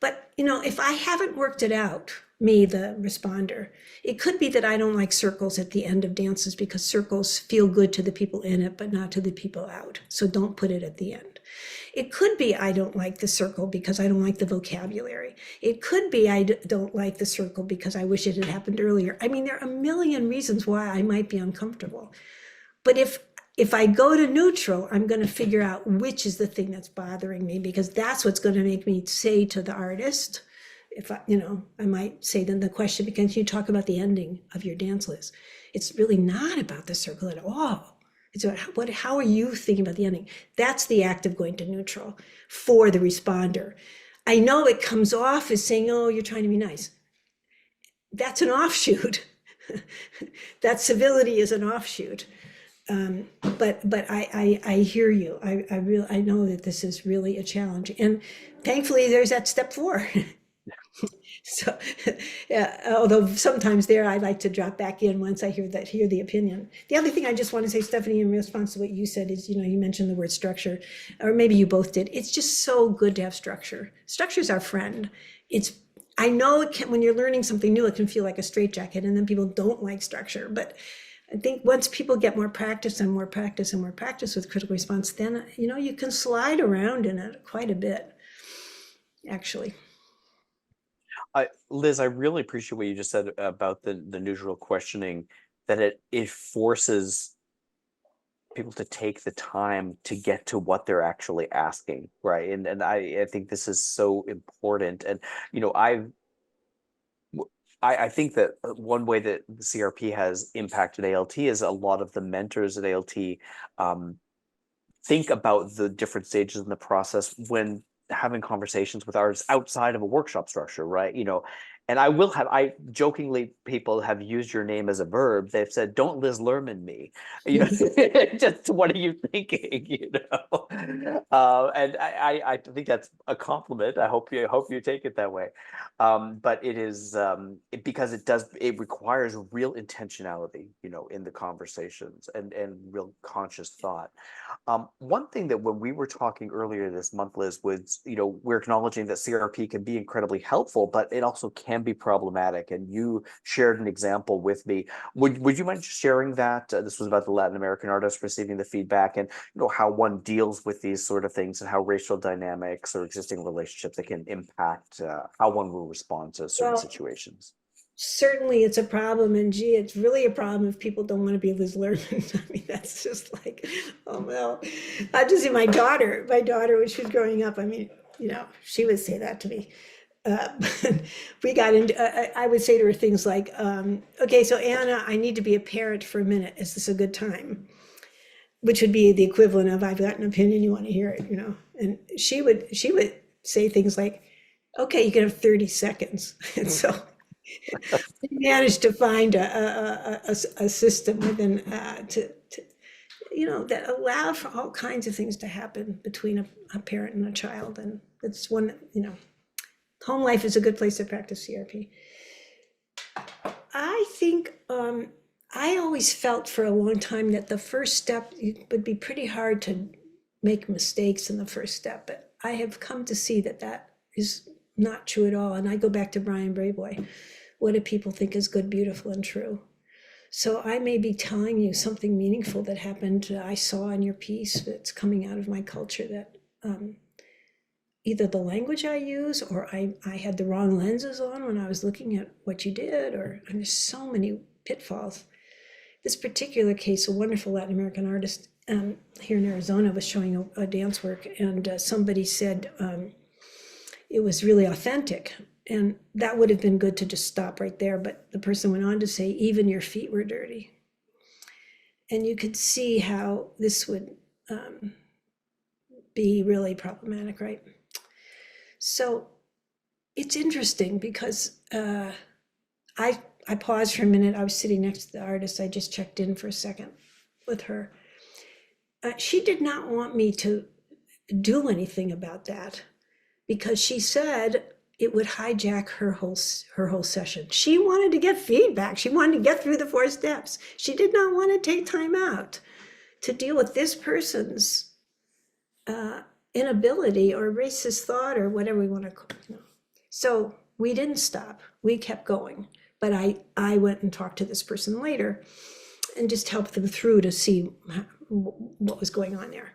But, if I haven't worked it out, me, the responder, it could be that I don't like circles at the end of dances because circles feel good to the people in it, but not to the people out. So don't put it at the end. It could be I don't like the circle because I don't like the vocabulary. It could be I don't like the circle because I wish it had happened earlier. I mean, there are a million reasons why I might be uncomfortable. But if I go to neutral, I'm going to figure out which is the thing that's bothering me, because that's what's going to make me say to the artist, if I, I might say, then the question becomes, you talk about the ending of your dance list. It's really not about the circle at all. It's about how are you thinking about the ending? That's the act of going to neutral for the responder. I know it comes off as saying, oh, you're trying to be nice. That's an offshoot. That civility is an offshoot. But I hear you. I know that this is really a challenge, and thankfully there's that step 4. So, although sometimes there I like to drop back in once I hear the opinion. The other thing I just want to say, Stephanie, in response to what you said is, you mentioned the word structure, or maybe you both did. It's just so good to have structure. Structure is our friend. I know it can, when you're learning something new, it can feel like a straitjacket, and then people don't like structure. But I think once people get more practice and more practice and more practice with critical response, then, you can slide around in it quite a bit, actually. Liz, I really appreciate what you just said about the neutral questioning, that it forces people to take the time to get to what they're actually asking, right? And I think this is so important. And I think that one way that the CRP has impacted ALT is a lot of the mentors at ALT think about the different stages in the process when having conversations with artists outside of a workshop structure, right? And I jokingly, people have used your name as a verb. They've said, "Don't Liz Lerman me," just what are you thinking, and I think that's a compliment. I hope you take it that way. But it is because it requires real intentionality, in the conversations and real conscious thought. One thing that when we were talking earlier this month, Liz, was, we're acknowledging that CRP can be incredibly helpful, but it also can be problematic. And you shared an example with me. Would you mind sharing that? This was about the Latin American artist receiving the feedback, and how one deals with these sort of things, and how racial dynamics or existing relationships that can impact how one will respond to certain situations. Certainly it's a problem, and gee, it's really a problem if people don't want to be Liz Lerman. I mean, that's just like, oh well. I just see my daughter when she was growing up, I mean, she would say that to me. We got into, I would say to her things like, okay, so Anna, I need to be a parent for a minute. Is this a good time? Which would be the equivalent of, I've got an opinion, you want to hear it, And she would say things like, okay, you can have 30 seconds. And so we managed to find a system within that allowed for all kinds of things to happen between a parent and a child. And it's one, home life is a good place to practice CRP. I think I always felt for a long time that the first step, it would be pretty hard to make mistakes in the first step, but I have come to see that is not true at all. And I go back to Brian Brayboy. What do people think is good, beautiful, and true? So I may be telling you something meaningful that happened, I saw in your piece, that's coming out of my culture, that either the language I use, or I had the wrong lenses on when I was looking at what you did, and there's so many pitfalls. This particular case, a wonderful Latin American artist here in Arizona was showing a dance work, and somebody said it was really authentic. And that would have been good to just stop right there. But the person went on to say, even your feet were dirty. And you could see how this would be really problematic, right? So it's interesting because I paused for a minute. I was sitting next to the artist. I just checked in for a second with her. She did not want me to do anything about that, because she said it would hijack her whole session. She wanted to get feedback. She wanted to get through the 4 steps. She did not want to take time out to deal with this person's inability or racist thought or whatever we want to call it. So we didn't stop. We kept going. But I went and talked to this person later and just helped them through to see what was going on there.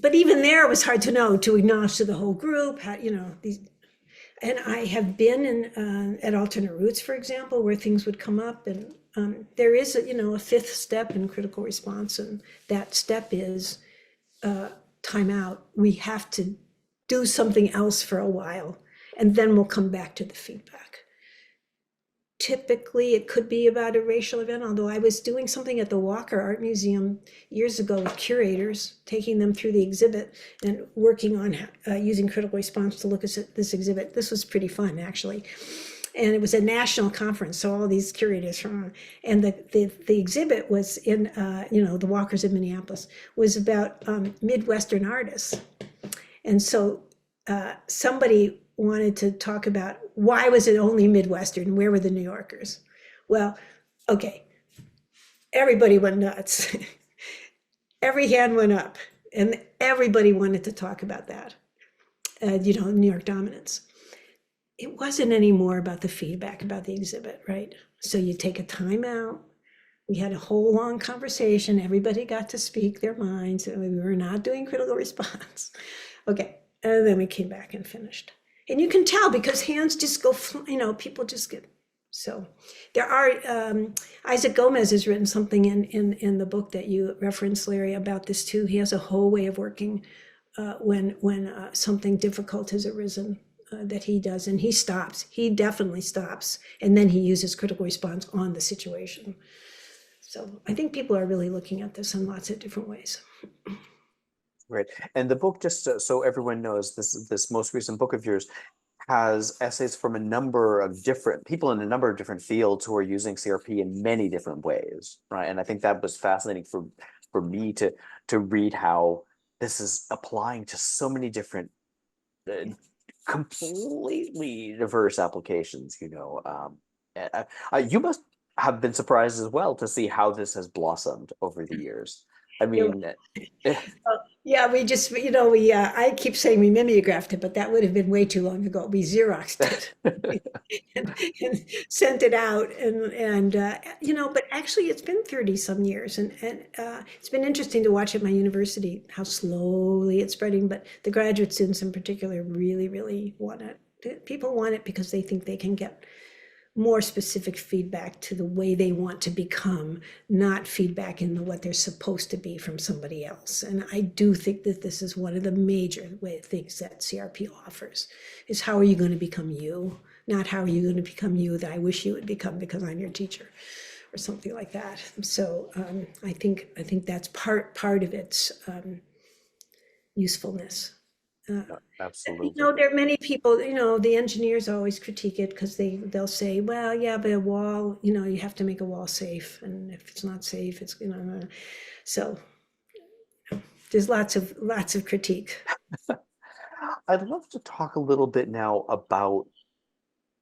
but even there, it was hard to know, to acknowledge to the whole group, how, you know, these. And I have been in at alternate routes, for example, where things would come up, and there is a, you know, a fifth step in critical response, and that step is time out. We have to do something else for a while, and then we'll come back to the feedback. Typically, it could be about a racial event, although I was doing something at the Walker Art Museum years ago with curators, taking them through the exhibit and working on using critical response to look at this exhibit. This was pretty fun, actually. And it was a national conference, so all these curators from, and the exhibit was in, you know, the Walkers in Minneapolis, was about Midwestern artists. And so somebody wanted to talk about why was it only Midwestern? Where were the New Yorkers? Well, okay, everybody went nuts. Every hand went up, and everybody wanted to talk about that, you know, New York dominance. It wasn't anymore about the feedback about the exhibit, right? So you take a time out. We had a whole long conversation. Everybody got to speak their minds. And we were not doing critical response. Okay, and then we came back and finished. And you can tell because hands just go, you know, people just get, so there are, Isaac Gomez has written something in the book that you referenced, Larry, about this too. He has a whole way of working when something difficult has arisen that he does, and he stops, he definitely stops, and then he uses critical response on the situation. So I think people are really looking at this in lots of different ways. Great. And the book, just so everyone knows, this most recent book of yours has essays from a number of different people in a number of different fields who are using CRP in many different ways, right? And I think that was fascinating for me to read how this is applying to so many different completely diverse applications, you know. You must have been surprised as well to see how this has blossomed over the years. I mean, yeah, we just, you know, I keep saying we mimeographed it, but that would have been way too long ago. We Xeroxed it and sent it out, and you know, but actually it's been 30 some years, and it's been interesting to watch at my university how slowly it's spreading, but the graduate students in particular really, really want it. People want it because they think they can get more specific feedback to the way they want to become, not feedback in what they're supposed to be from somebody else. And I do think that this is one of the major things that CRP offers, is how are you going to become you, not how are you going to become you that I wish you would become because I'm your teacher, or something like that. So I think that's part of its usefulness. absolutely. You know, there are many people, you know, the engineers always critique it because they'll say, well, yeah, but a wall, you know, you have to make a wall safe. And if it's not safe, it's, you know, so there's lots of critique. I'd love to talk a little bit now about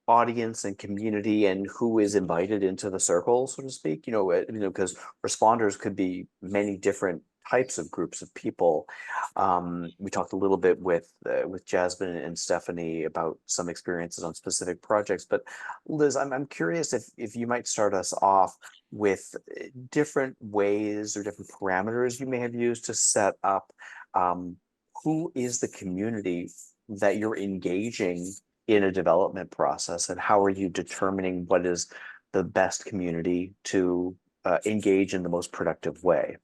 audience and community and who is invited into the circle, so to speak, you know, because responders could be many different types of groups of people. We talked a little bit with Jasmine and Stephanie about some experiences on specific projects, but Liz, I'm curious if you might start us off with different ways or different parameters you may have used to set up who is the community that you're engaging in a development process, and how are you determining what is the best community to engage in the most productive way?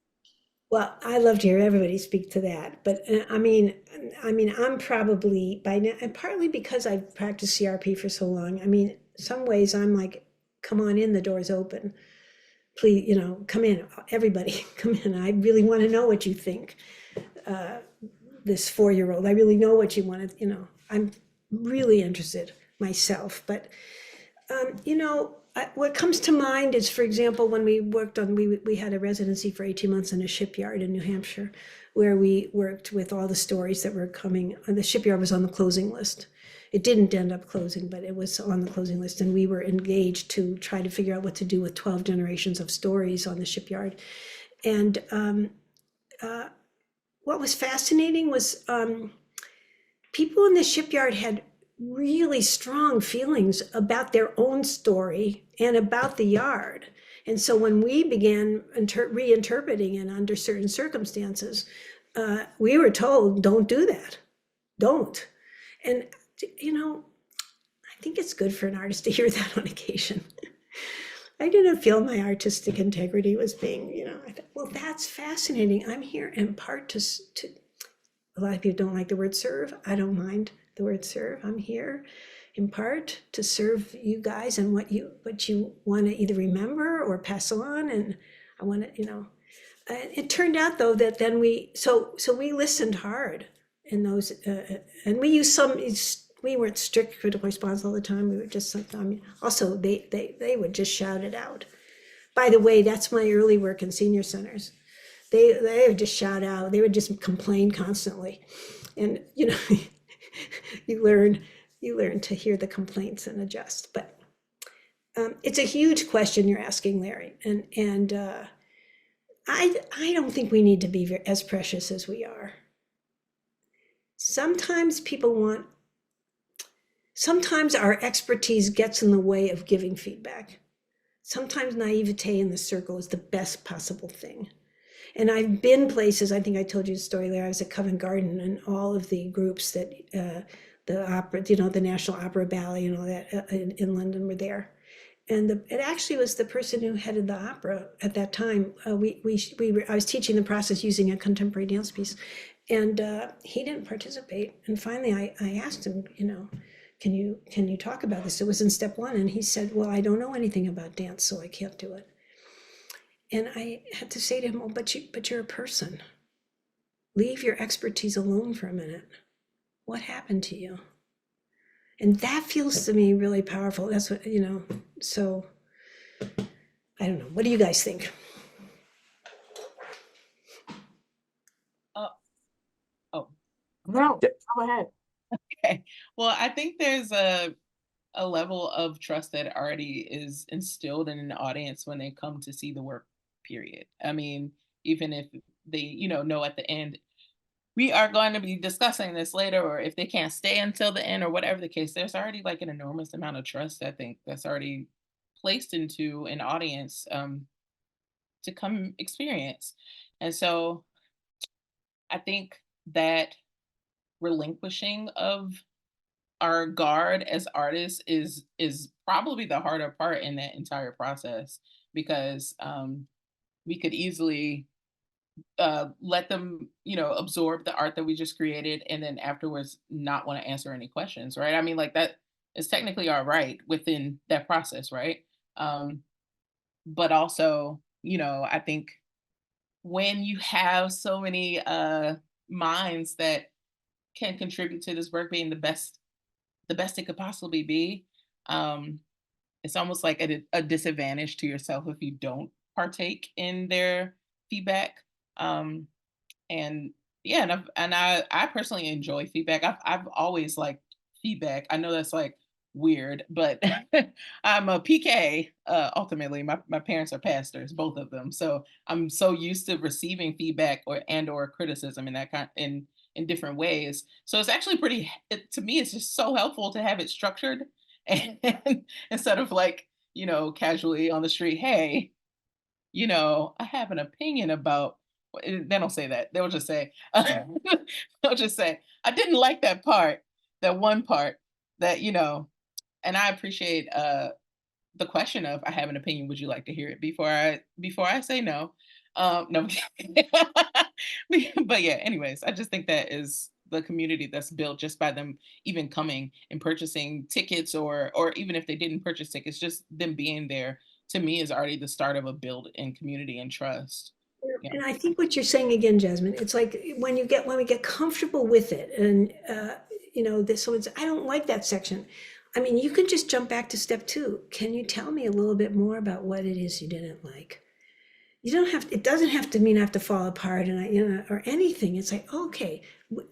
Well, I love to hear everybody speak to that, but I mean, I'm probably by now, and partly because I've practiced CRP for so long. I mean, some ways I'm like, come on in, the door's open. Please, you know, come in, everybody, come in. I really want to know what you think. This 4-year-old, I really know what you want to, you know, I'm really interested myself, but you know, what comes to mind is, for example, when we worked on, we had a residency for 18 months in a shipyard in New Hampshire, where we worked with all the stories that were coming. The shipyard was on the closing list. It didn't end up closing, but it was on the closing list, and we were engaged to try to figure out what to do with 12 generations of stories on the shipyard. And what was fascinating was people in the shipyard had really strong feelings about their own story and about the yard. And so when we began reinterpreting it under certain circumstances, we were told, don't do that. Don't. And, you know, I think it's good for an artist to hear that on occasion. I didn't feel my artistic integrity was being, you know, I thought, well, that's fascinating. I'm here in part to, a lot of people don't like the word serve. I don't mind the word serve. I'm here in part to serve you guys and what you want to either remember or pass on. And I want to, you know, it turned out though that then we listened hard in those, and we used we weren't strict critical response all the time. We were just sometimes, also they would just shout it out. By the way, that's my early work in senior centers. They would just shout out, they would just complain constantly. And, you know, you learn to hear the complaints and adjust. But it's a huge question you're asking, Larry. And I don't think we need to be as precious as we are. Sometimes our expertise gets in the way of giving feedback. Sometimes naivete in the circle is the best possible thing. And I've been places, I think I told you the story there, I was at Covent Garden and all of the groups that the opera, you know, the National Opera Ballet and all that in London were there. And it actually was the person who headed the opera at that time. I was teaching the process using a contemporary dance piece, and he didn't participate. And finally I asked him, you know, can you talk about this? It was in step 1. And he said, well, I don't know anything about dance, so I can't do it. And I had to say to him, oh, but you're a person. Leave your expertise alone for a minute. What happened to you? And that feels to me really powerful. That's what, you know, so I don't know. What do you guys think? No, go ahead. Okay. Well, I think there's a level of trust that already is instilled in an audience when they come to see the work, period. I mean, even if they, you know at the end, we are going to be discussing this later, or if they can't stay until the end or whatever the case, there's already like an enormous amount of trust, I think, that's already placed into an audience to come experience. And so I think that relinquishing of our guard as artists is probably the harder part in that entire process, because we could easily let them, absorb the art that we just created, and then afterwards not want to answer any questions, right? I mean, like, that is technically our right within that process, right? But also, I think when you have so many minds that can contribute to this work being the best it could possibly be, it's almost like a disadvantage to yourself if you don't partake in their feedback. And yeah, and I personally enjoy feedback. I've always liked feedback. I know that's like weird, but I'm a PK. Ultimately, my parents are pastors, both of them. So I'm so used to receiving feedback or criticism in that in different ways. So it's actually to me, it's just so helpful to have it structured, and instead of like, casually on the street, hey, I have an opinion about. They don't say that. They'll just say, they'll just say, I didn't like that part, that one part that, and I appreciate the question of, I have an opinion, would you like to hear it before I say no? No, but yeah, anyways, I just think that is the community that's built just by them even coming and purchasing tickets, or even if they didn't purchase tickets, just them being there, to me, is already the start of a build in community and trust. Yeah. And I think what you're saying again, Jasmine, it's like when we get comfortable with it, and someone's, I don't like that section. I mean, you can just jump back to step 2. Can you tell me a little bit more about what it is you didn't like? You don't have, it doesn't have to mean I have to fall apart or anything. It's like, okay,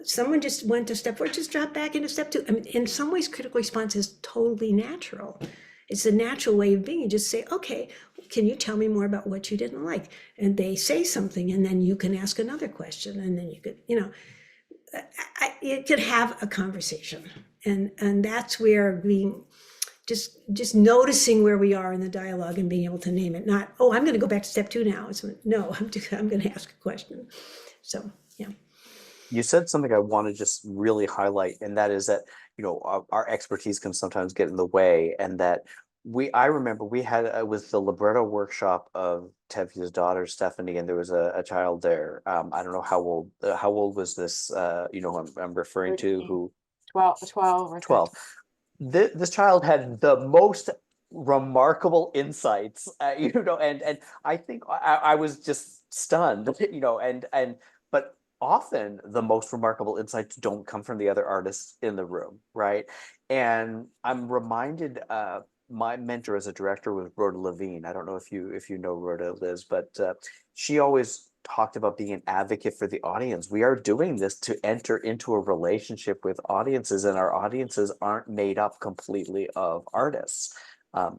someone just went to step 4, just drop back into step 2. I mean, in some ways, critical response is totally natural. It's a natural way of being. You just say, okay, can you tell me more about what you didn't like? And they say something, and then you can ask another question, and then you could, you could have a conversation. And that's where being just noticing where we are in the dialogue and being able to name it. Not, oh, I'm going to go back to step 2 now. It's no, I'm going to ask a question. So, yeah. You said something I want to just really highlight, and that is that, our expertise can sometimes get in the way, and that I remember we had with the libretto workshop of Tevye's daughter, Stephanie, and there was a child there. I don't know how old was this, I'm referring to, 13, who 12 or 12. 13. This child had the most remarkable insights, and I think I was just stunned, but often the most remarkable insights don't come from the other artists in the room, right? And I'm reminded, my mentor as a director was Rhoda Levine. I don't know if you know Rhoda, Liz, but she always talked about being an advocate for the audience. We are doing this to enter into a relationship with audiences, and our audiences aren't made up completely of artists.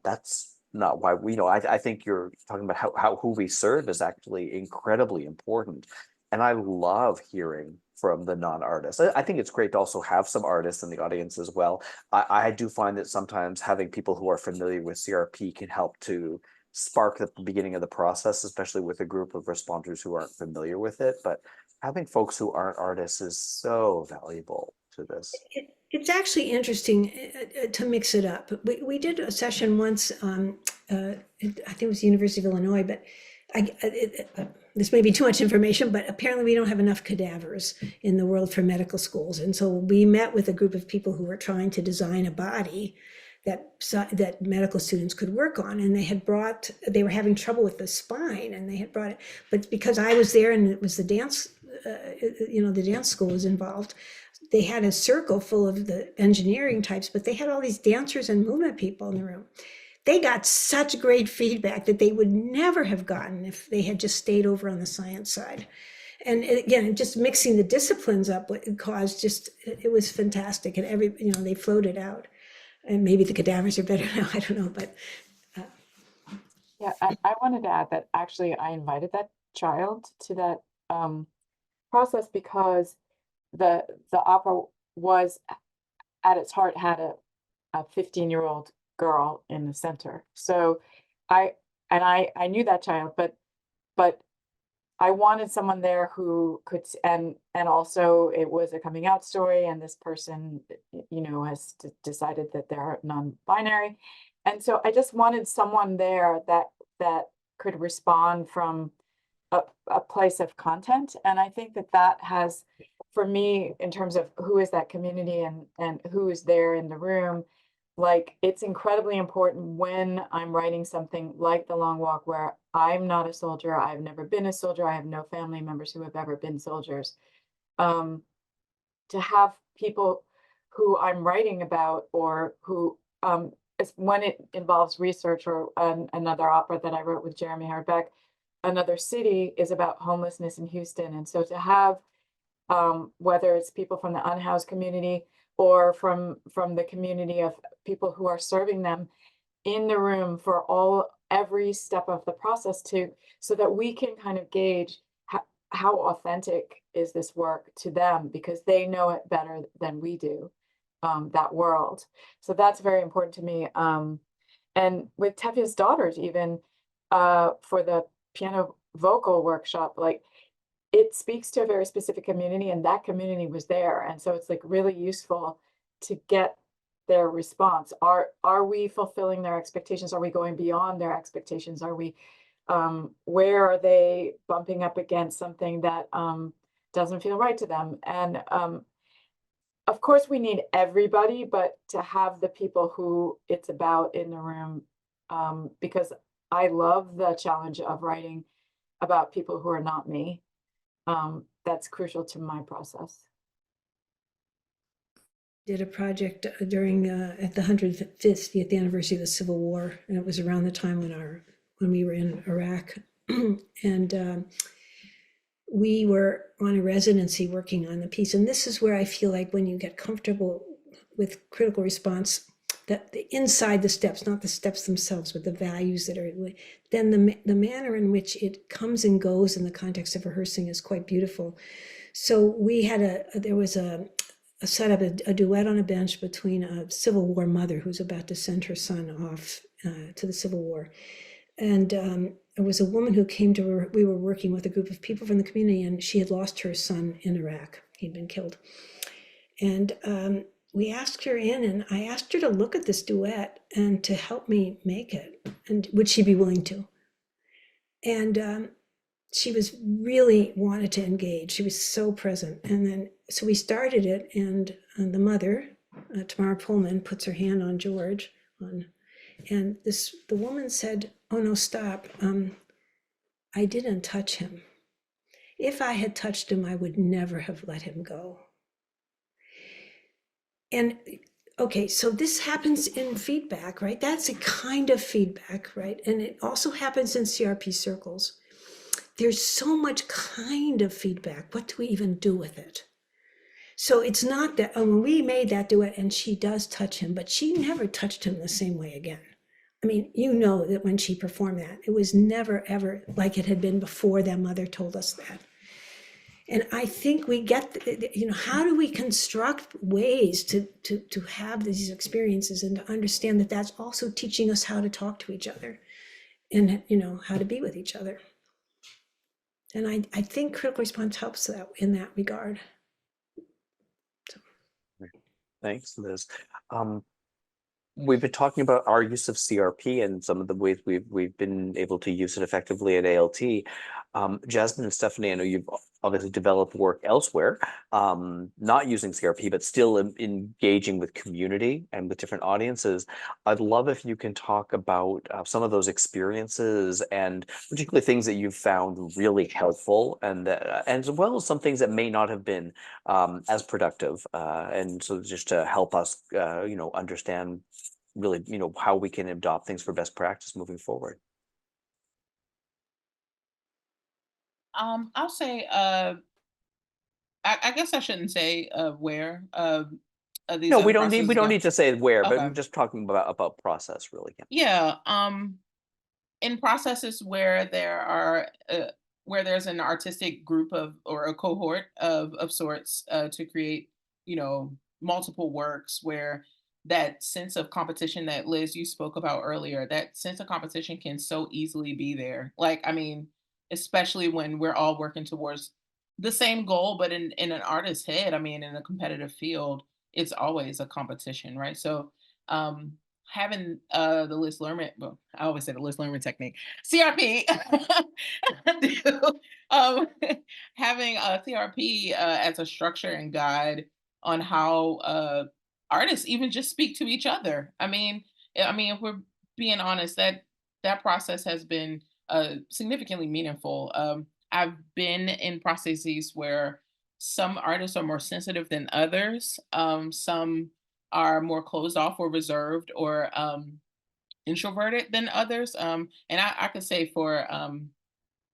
That's not why I think you're talking about how who we serve is actually incredibly important. And I love hearing from the non-artists. I think it's great to also have some artists in the audience as well. I do find that sometimes having people who are familiar with CRP can help to spark the beginning of the process, especially with a group of responders who aren't familiar with it. But having folks who aren't artists is so valuable to this. It's actually interesting to mix it up. We did a session once, I think it was the University of Illinois, but this may be too much information, but apparently we don't have enough cadavers in the world for medical schools. And so we met with a group of people who were trying to design a body that medical students could work on. And they were having trouble with the spine, and they had brought it, but because I was there and it was the dance, the dance school was involved, they had a circle full of the engineering types, but they had all these dancers and movement people in the room. They got such great feedback that they would never have gotten if they had just stayed over on the science side. And again, just mixing the disciplines up caused it was fantastic. And they floated out. And maybe the cadavers are better now, I don't know, but. Yeah, I wanted to add that actually I invited that child to that process because the opera was, at its heart, had a 15-year-old girl in the center. So I knew that child, but I wanted someone there who could, and also it was a coming out story, and this person, has decided that they're non-binary. And so I just wanted someone there that could respond from a place of content. And I think that has, for me, in terms of who is that community and who is there in the room, like, it's incredibly important when I'm writing something like The Long Walk, where I'm not a soldier, I've never been a soldier, I have no family members who have ever been soldiers, to have people who I'm writing about, or who, when it involves research, or another opera that I wrote with Jeremy Howard Beck, Another City, is about homelessness in Houston. And so to have, whether it's people from the unhoused community or from the community of people who are serving them in the room for every step of the process, so that we can kind of gauge how authentic is this work to them, because they know it better than we do, that world. So that's very important to me. And with Tevye's daughters, even for the piano vocal workshop, like, it speaks to a very specific community, and that community was there. And so it's like really useful to get their response. Are we fulfilling their expectations? Are we going beyond their expectations? Are we, where are they bumping up against something that doesn't feel right to them? And of course we need everybody, but to have the people who it's about in the room, because I love the challenge of writing about people who are not me. That's crucial to my process. Did a project during at the 150th anniversary of the Civil War, and it was around the time when we were in Iraq, and we were on a residency working on the piece. And this is where I feel like when you get comfortable with critical response, that inside the steps, not the steps themselves, but the values that are, then the manner in which it comes and goes in the context of rehearsing is quite beautiful. So we had there was a setup, a duet on a bench between a Civil War mother who's about to send her son off to the Civil War. And there was a woman who came to her. We were working with a group of people from the community, and she had lost her son in Iraq. He'd been killed. And we asked her in, and I asked her to look at this duet and to help me make it. And would she be willing to? And she was really wanted to engage. She was so present. And then, so we started it, and the mother, Tamara Pullman, puts her hand on George, and the woman said, "Oh no, stop. I didn't touch him. If I had touched him, I would never have let him go." And okay, so this happens in feedback, right? That's a kind of feedback, right? And it also happens in CRP circles. There's so much kind of feedback. What do we even do with it? So it's not that, oh, when we made that duet and she does touch him, but she never touched him the same way again. I mean, you know that when she performed that, it was never, ever like it had been before that mother told us that. And I think we get, how do we construct ways to have these experiences and to understand that that's also teaching us how to talk to each other and, how to be with each other. And I think critical response helps that in that regard. Thanks, Liz. We've been talking about our use of CRP and some of the ways we've been able to use it effectively at ALT. Jasmine and Stephanie, I know you've obviously developed work elsewhere, not using CRP, but still engaging with community and with different audiences. I'd love if you can talk about some of those experiences and particularly things that you've found really helpful, and as well as some things that may not have been as productive. And so just to help us, understand really, how we can adopt things for best practice moving forward. I'll say, I guess I shouldn't say where these No, other we processes don't go. need to say where, but Okay. I'm just talking about process really. Yeah. In processes where where there's an artistic group or a cohort of sorts to create, multiple works, where that sense of competition that Liz you spoke about earlier, that sense of competition can so easily be there. Like, I mean, especially when we're all working towards the same goal, but in an artist's head, I mean, in a competitive field, it's always a competition, right? So having the Liz Lerman, well, I always say the Liz Lerman technique, CRP, um, having a CRP as a structure and guide on how artists even just speak to each other. I mean, if we're being honest, that process has been significantly meaningful. I've been in processes where some artists are more sensitive than others. Some are more closed off or reserved or introverted than others. And I could say for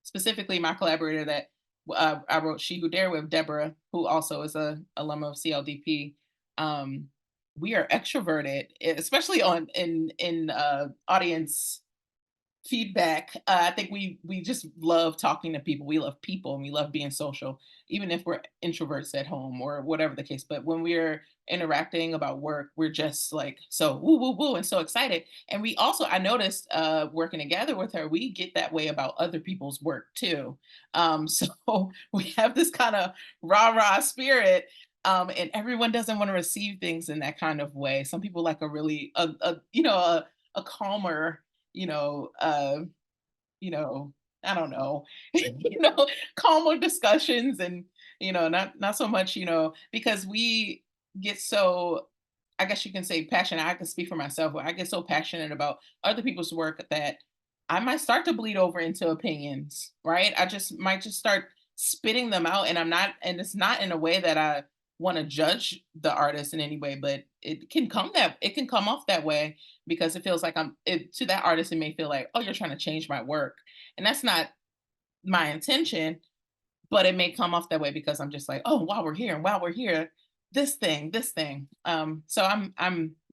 specifically my collaborator that I wrote She Who Dare with, Deborah, who also is a alum of CLDP. We are extroverted, especially in audience feedback. I think we just love talking to people. We love people and we love being social, even if we're introverts at home or whatever the case. But when we're interacting about work, we're just like so woo woo woo and so excited. And we also, I noticed working together with her, we get that way about other people's work too. So we have this kind of rah rah spirit. And everyone doesn't want to receive things in that kind of way. Some people like a really a calmer, you know, uh, I don't know, calmer discussions and, not so much, because we get so, I guess you can say passionate. I can speak for myself, but I get so passionate about other people's work that I might start to bleed over into opinions, right? I just might just start spitting them out and it's not in a way that I want to judge the artist in any way, but it can come off that way because it feels like to that artist, it may feel like, oh, you're trying to change my work. And that's not my intention, but it may come off that way because I'm just like, oh, while we're here, this thing. So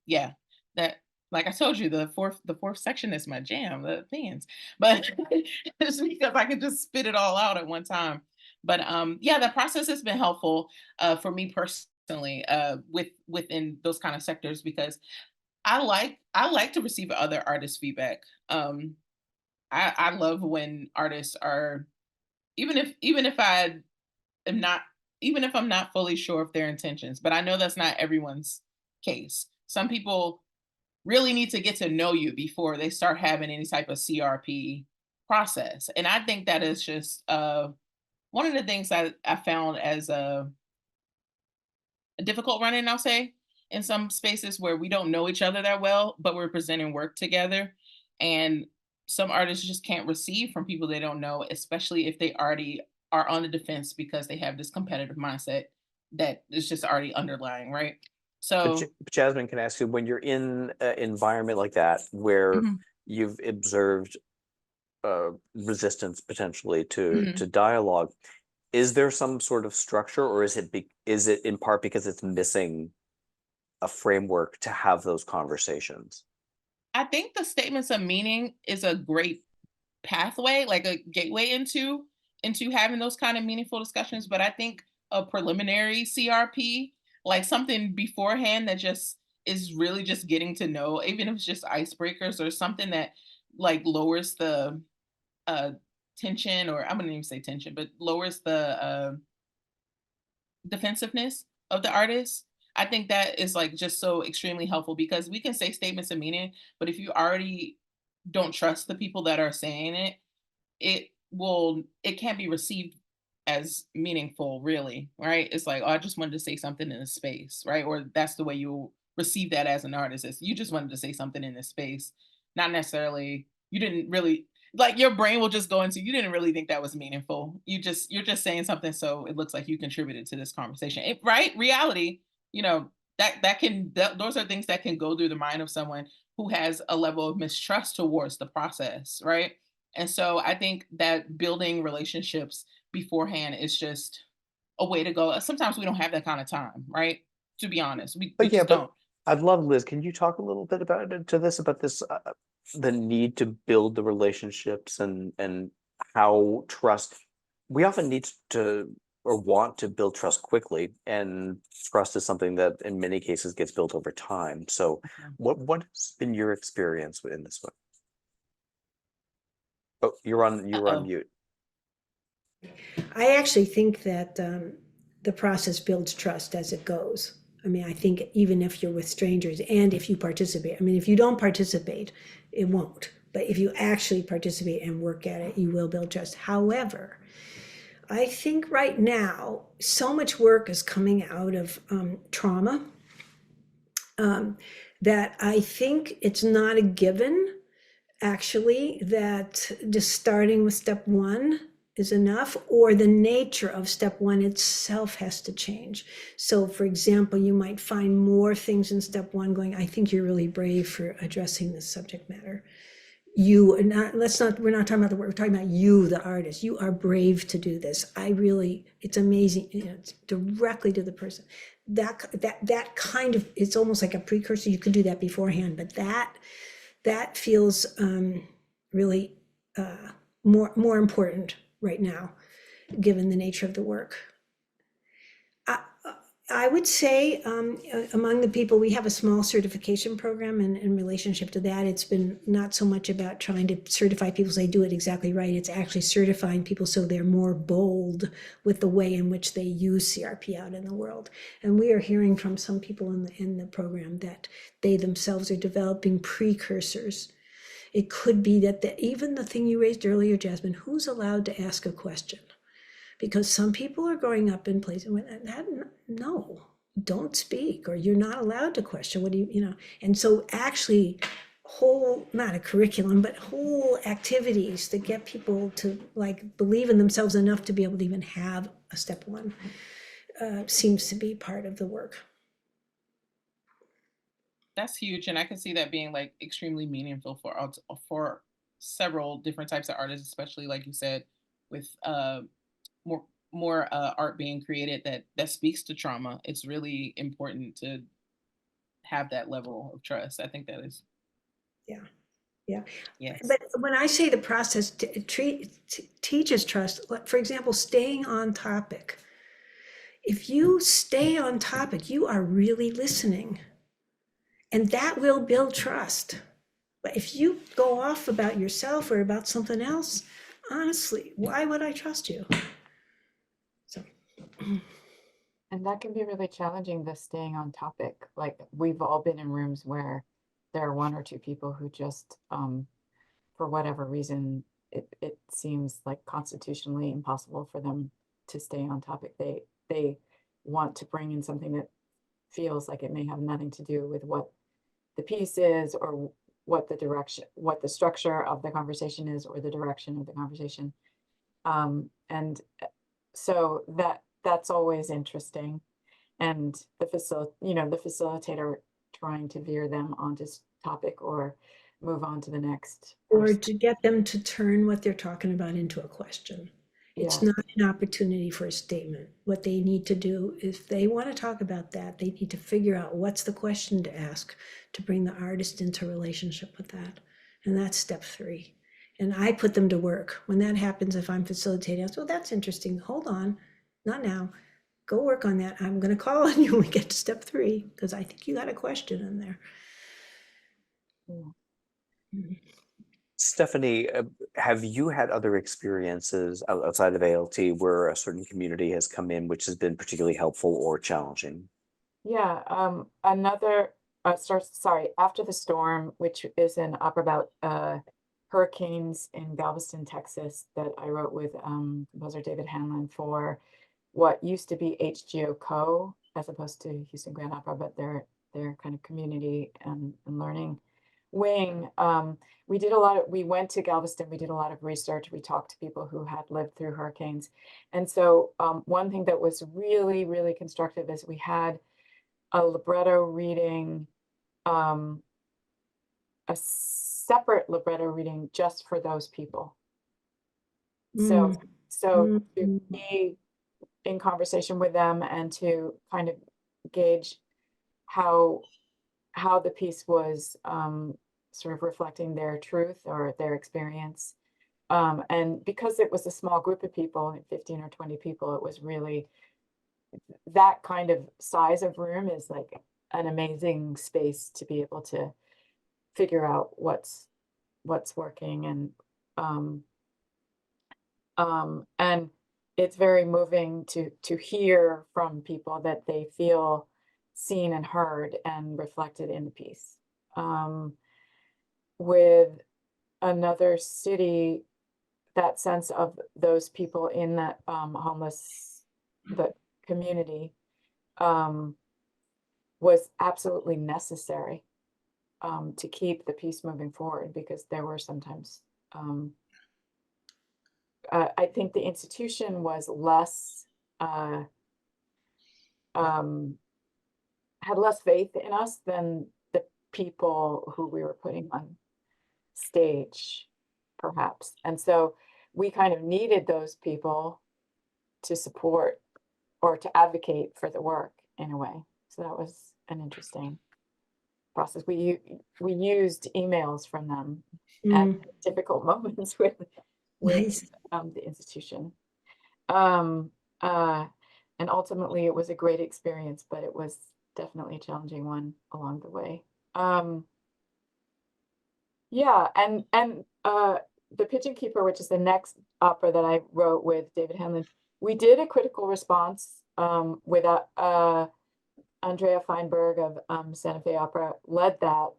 yeah, that, like I told you, the fourth section is my jam, the opinions, but it's because I can just spit it all out at one time. But yeah, the process has been helpful for me personally within those kind of sectors because I like to receive other artists' feedback. I love when artists are, even if I am not even if I'm not fully sure of their intentions, but I know that's not everyone's case. Some people really need to get to know you before they start having any type of CRP process. And I think that is just one of the things I found as a difficult run-in, I'll say, in some spaces where we don't know each other that well, but we're presenting work together. And some artists just can't receive from people they don't know, especially if they already are on the defense because they have this competitive mindset that is just already underlying, right? But So, Jasmine, can I ask you, when you're in an environment like that where mhm, you've observed resistance potentially to mhm. dialogue, is there some sort of structure, or is it in part because it's missing a framework to have those conversations? I think the statements of meaning is a great pathway, like a gateway into having those kind of meaningful discussions. But I think a preliminary CRP, like something beforehand that just is really just getting to know, even if it's just icebreakers or something that like lowers the uh tension, or I'm gonna even say tension, but lowers the defensiveness of the artist. I think that is like just so extremely helpful because we can say statements of meaning, but if you already don't trust the people that are saying it, it can't be received as meaningful, really, right? It's like, oh, I just wanted to say something in a space, right? Or that's the way you receive that as an artist, is you just wanted to say something in this space, not necessarily you didn't really, like, your brain will just go into, you didn't really think that was meaningful. You're just saying something so it looks like you contributed to this conversation. Right? Reality, you know, those are things that can go through the mind of someone who has a level of mistrust towards the process, right? And so I think that building relationships beforehand is just a way to go. Sometimes we don't have that kind of time, right? To be honest, we But yeah, just but don't. I'd love, Liz, can you talk a little bit about about this, the need to build the relationships and how trust, we often need to or want to build trust quickly, and trust is something that in many cases gets built over time. So what has been your experience in this one? Oh, you're on Uh-oh. mute. I actually think that the process builds trust as it goes. I mean, I think even if you're with strangers and if you participate, I mean, if you don't participate, it won't. But if you actually participate and work at it, you will build trust. However, I think right now, so much work is coming out of trauma that I think it's not a given, actually, that just starting with step one is enough, or the nature of step one itself has to change. So for example, you might find more things in step one going, I think you're really brave for addressing this subject matter. We're not talking about the work, we're talking about you, the artist. You are brave to do this. It's amazing, it's directly to the person. That kind of, it's almost like a precursor. You could do that beforehand, but that feels really more important right now, given the nature of the work. I would say among the people, we have a small certification program, and in relationship to that, it's been not so much about trying to certify people so they do it exactly right. It's actually certifying people so they're more bold with the way in which they use CRP out in the world. And we are hearing from some people in the program that they themselves are developing precursors. It could be that even the thing you raised earlier, Jasmine, who's allowed to ask a question? Because some people are growing up in places where no, don't speak, or you're not allowed to question. What do you. And so actually not a curriculum, but whole activities to get people to like believe in themselves enough to be able to even have a step one seems to be part of the work. That's huge, and I can see that being like extremely meaningful for several different types of artists, especially like you said, with more art being created that speaks to trauma. It's really important to have that level of trust. I think that is. Yeah. Yes. But when I say the process teaches trust, for example, staying on topic. If you stay on topic, you are really listening, and that will build trust. But if you go off about yourself or about something else, honestly, why would I trust you? So. And that can be really challenging, the staying on topic. Like we've all been in rooms where there are one or two people who just, for whatever reason, it seems like constitutionally impossible for them to stay on topic. They want to bring in something that feels like it may have nothing to do with what the piece is, or what the direction, what the structure of the conversation is, or the direction of the conversation. And so that's always interesting. And the facilitator trying to veer them onto topic or move on to the next. Or to get them to turn what they're talking about into a question. It's Yeah. not an opportunity for a statement. What they need to do, if they want to talk about that, they need to figure out what's the question to ask to bring the artist into relationship with that. And that's step 3. And I put them to work. When that happens, if I'm facilitating, I say, well, that's interesting. Hold on, not now. Go work on that. I'm going to call on you when we get to step 3, because I think you got a question in there. Yeah. Stephanie, have you had other experiences outside of ALT where a certain community has come in which has been particularly helpful or challenging? Yeah, After the Storm, which is an opera about hurricanes in Galveston, Texas, that I wrote with composer David Hanlon for what used to be HGO Co. as opposed to Houston Grand Opera, but their kind of community and learning wing. We went to Galveston, we did a lot of research, we talked to people who had lived through hurricanes. And so one thing that was really, really constructive is we had a libretto reading, a separate libretto reading just for those people. So to be in conversation with them and to kind of gauge how the piece was sort of reflecting their truth or their experience. And because it was a small group of people, 15 or 20 people, it was really, that kind of size of room is like an amazing space to be able to figure out what's working. And it's very moving to hear from people that they feel seen and heard and reflected in the piece. With Another City, that sense of those people in that the community was absolutely necessary to keep the piece moving forward, because there were sometimes I think the institution was less had less faith in us than the people who we were putting on stage, perhaps. And so we kind of needed those people to support or to advocate for the work in a way. So that was an interesting process. We used emails from them at difficult moments with Nice. The institution. And ultimately it was a great experience, but it was definitely a challenging one along the way. Yeah, and The Pigeon Keeper, which is the next opera that I wrote with David Hanlon, we did a critical response with Andrea Feinberg of Santa Fe Opera led that,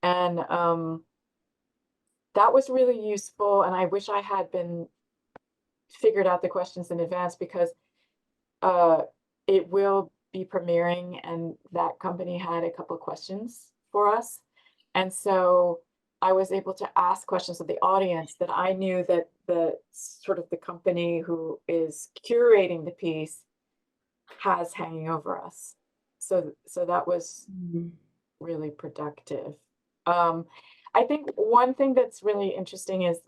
and that was really useful. And I wish I had been figured out the questions in advance, because it will be premiering, and that company had a couple of questions for us, and so I was able to ask questions of the audience that I knew that the company who is curating the piece has hanging over us. So that was really productive. I think one thing that's really interesting is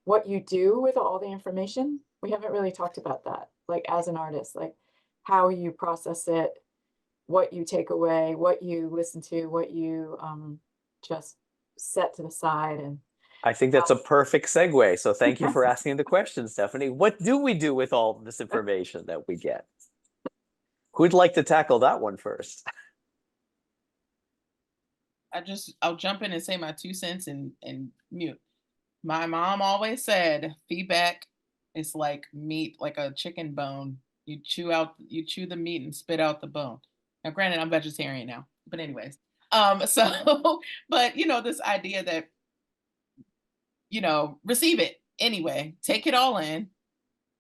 what you do with all the information. We haven't really talked about that, like as an artist, like how you process it, what you take away, what you listen to, what you just set to the side. And I think that's a perfect segue. So thank you for asking the question, Stephanie. What do we do with all this information that we get? Who'd like to tackle that one first? I'll jump in and say my 2 cents and mute. My mom always said feedback is like meat, like a chicken bone. You chew the meat and spit out the bone. Now, granted, I'm vegetarian now, but anyways, so, but this idea that, receive it anyway, take it all in,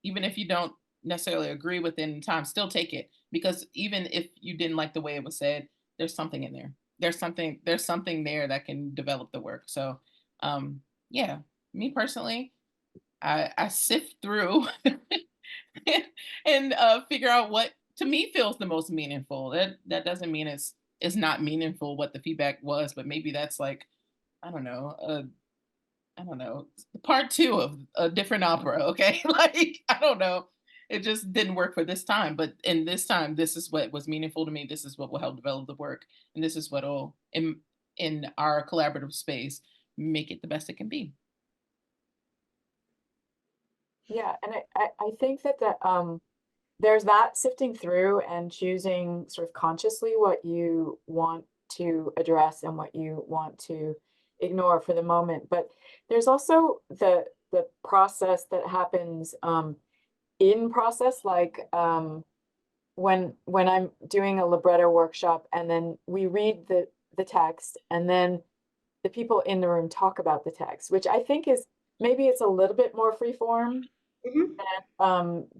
even if you don't necessarily agree with it in time, still take it, because even if you didn't like the way it was said, there's something in there. There's something there that can develop the work. So, yeah, me personally, I sift through and figure out what to me feels the most meaningful. That doesn't mean it's not meaningful what the feedback was, but maybe that's like, I don't know, part 2 of a different opera. Okay, like I don't know, it just didn't work for this time. But in this time, this is what was meaningful to me. This is what will help develop the work, and this is what will in our collaborative space make it the best it can be. Yeah, and I think that there's that sifting through and choosing sort of consciously what you want to address and what you want to ignore for the moment. But there's also the process that happens in process, like when I'm doing a libretto workshop and then we read the text and then the people in the room talk about the text, which I think is maybe it's a little bit more free form than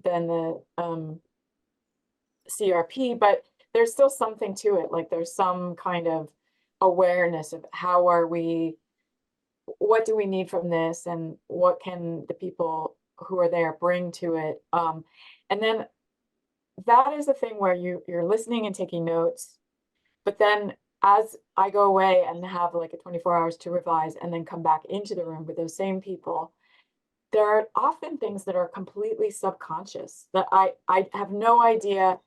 the CRP, but there's still something to it. Like there's some kind of awareness of what do we need from this, and what can the people who are there bring to it. And then that is the thing where you're listening and taking notes, but then as I go away and have like a 24 hours to revise and then come back into the room with those same people, there are often things that are completely subconscious that I have no idea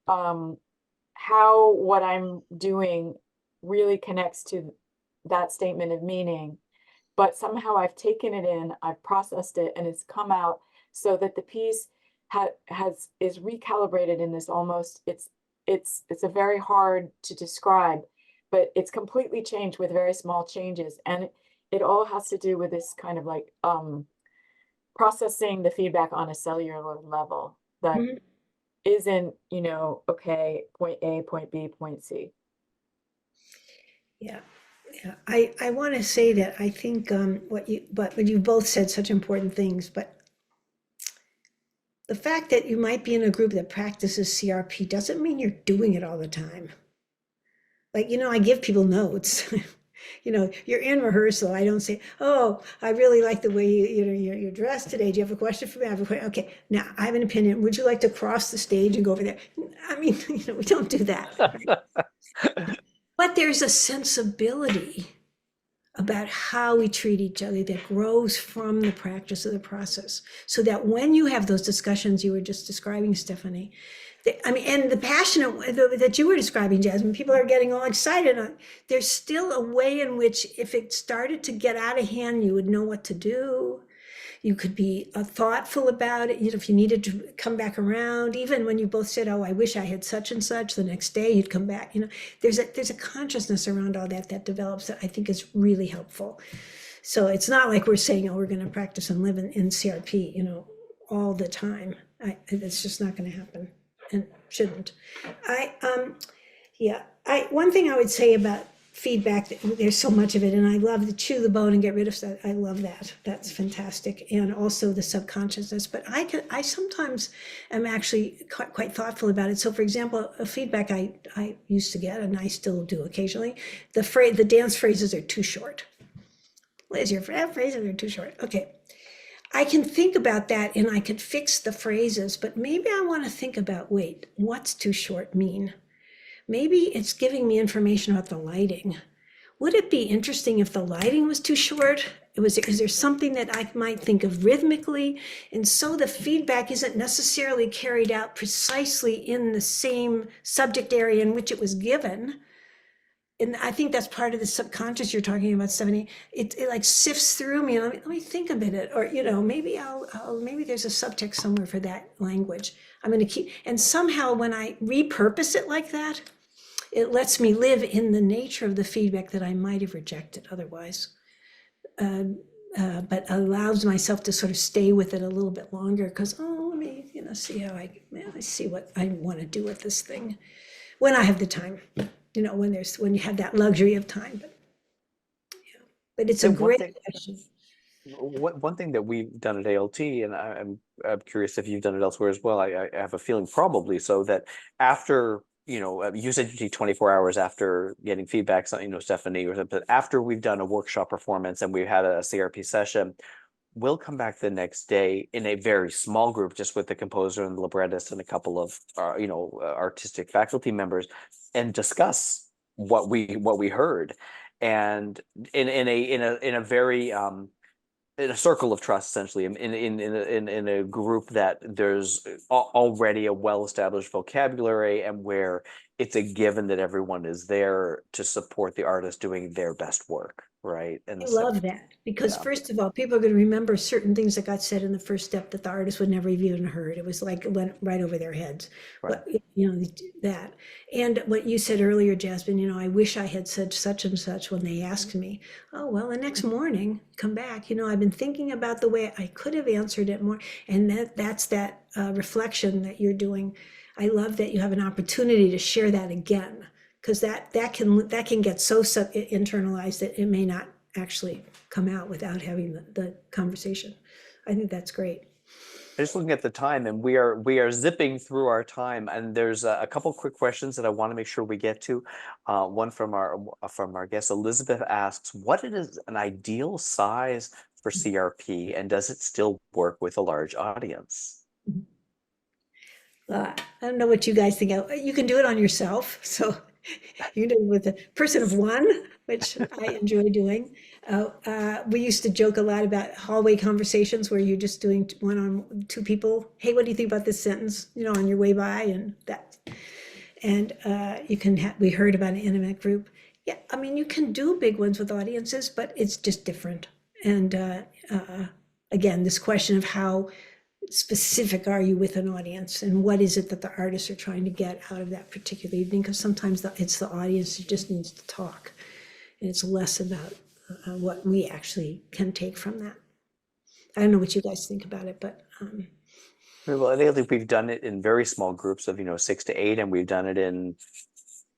how what I'm doing really connects to that statement of meaning, but somehow I've taken it in, I've processed it, and it's come out so that the piece is recalibrated in this almost, it's a very hard to describe, but it's completely changed with very small changes, and it all has to do with this kind of like processing the feedback on a cellular level that isn't, okay, point A, point B, point C. Yeah. Yeah, I want to say that I think what you both said such important things, but the fact that you might be in a group that practices CRP doesn't mean you're doing it all the time. Like, I give people notes. You're in rehearsal. I don't say, "Oh, I really like the way you're dressed today. Do you have a question for me?" I have a question. Okay, now I have an opinion. Would you like to cross the stage and go over there? I mean, we don't do that. Right? But there's a sensibility about how we treat each other that grows from the practice of the process. So that when you have those discussions you were just describing, Stephanie, and the passionate that you were describing, Jasmine, people are getting all excited. There's still a way in which if it started to get out of hand, you would know what to do. You could be thoughtful about it. If you needed to come back around, even when you both said, "Oh, I wish I had such and such," the next day you'd come back. There's a consciousness around all that develops that I think is really helpful. So it's not like we're saying, "Oh, we're going to practice and live in CRP," all the time. It's just not going to happen and shouldn't. One thing I would say about feedback, there's so much of it, and I love to chew the bone and get rid of stuff. I love that. That's fantastic. And also the subconsciousness, but I sometimes am actually quite thoughtful about it. So for example, a feedback I used to get, and I still do occasionally, the dance phrases are too short. Liz, your phrases are too short. Okay. I can think about that and I could fix the phrases, but maybe I want to think about, wait, what's too short mean? Maybe it's giving me information about the lighting. Would it be interesting if the lighting was too short? Is there something that I might think of rhythmically? And so the feedback isn't necessarily carried out precisely in the same subject area in which it was given. And I think that's part of the subconscious you're talking about, Stephanie. It like sifts through me. Let me think a minute, or maybe maybe there's a subtext somewhere for that language. I'm going to keep, and somehow when I repurpose it like that, it lets me live in the nature of the feedback that I might have rejected otherwise. but allows myself to sort of stay with it a little bit longer because, let me, see how I see what I want to do with this thing when I have the time, when you have that luxury of time. But it's a And great question. one thing that we've done at ALT, and I'm curious if you've done it elsewhere as well. I have a feeling probably so that after, you said you take 24 hours after getting feedback, so, Stephanie, or something, after we've done a workshop performance and we've had a CRP session, we'll come back the next day in a very small group, just with the composer and the librettist and a couple of, artistic faculty members, and discuss what we heard, and in a very in a circle of trust, essentially, in a group that there's already a well-established vocabulary, and where it's a given that everyone is there to support the artist doing their best work, right? And I so, love that because yeah. first of all, people are going to remember certain things that got said in the first step that the artist would never have even heard. It was like it went right over their heads. Right. That. And what you said earlier, Jasmine, I wish I had said such and such when they asked me. Oh, well, the next morning, come back. I've been thinking about the way I could have answered it more. And that's that reflection that you're doing. I love that you have an opportunity to share that again, because that can get so internalized that it may not actually come out without having the conversation. I think that's great. Just looking at the time, and we are zipping through our time, and there's a couple quick questions that I want to make sure we get to. One from our guest Elizabeth asks, what is an ideal size for CRP, and does it still work with a large audience? I don't know what you guys think. You can do it on yourself. So you can do it with a person of one, which I enjoy doing. We used to joke a lot about hallway conversations where you're just doing two people. Hey, what do you think about this sentence? On your way by, and that. And we heard about an intimate group. Yeah, I mean, you can do big ones with audiences, but it's just different. And again, this question of how specific are you with an audience, and what is it that the artists are trying to get out of that particular evening? Because sometimes it's the audience who just needs to talk, and it's less about what we actually can take from that. I don't know what you guys think about it, but well, I think we've done it in very small groups of 6 to 8, and we've done it in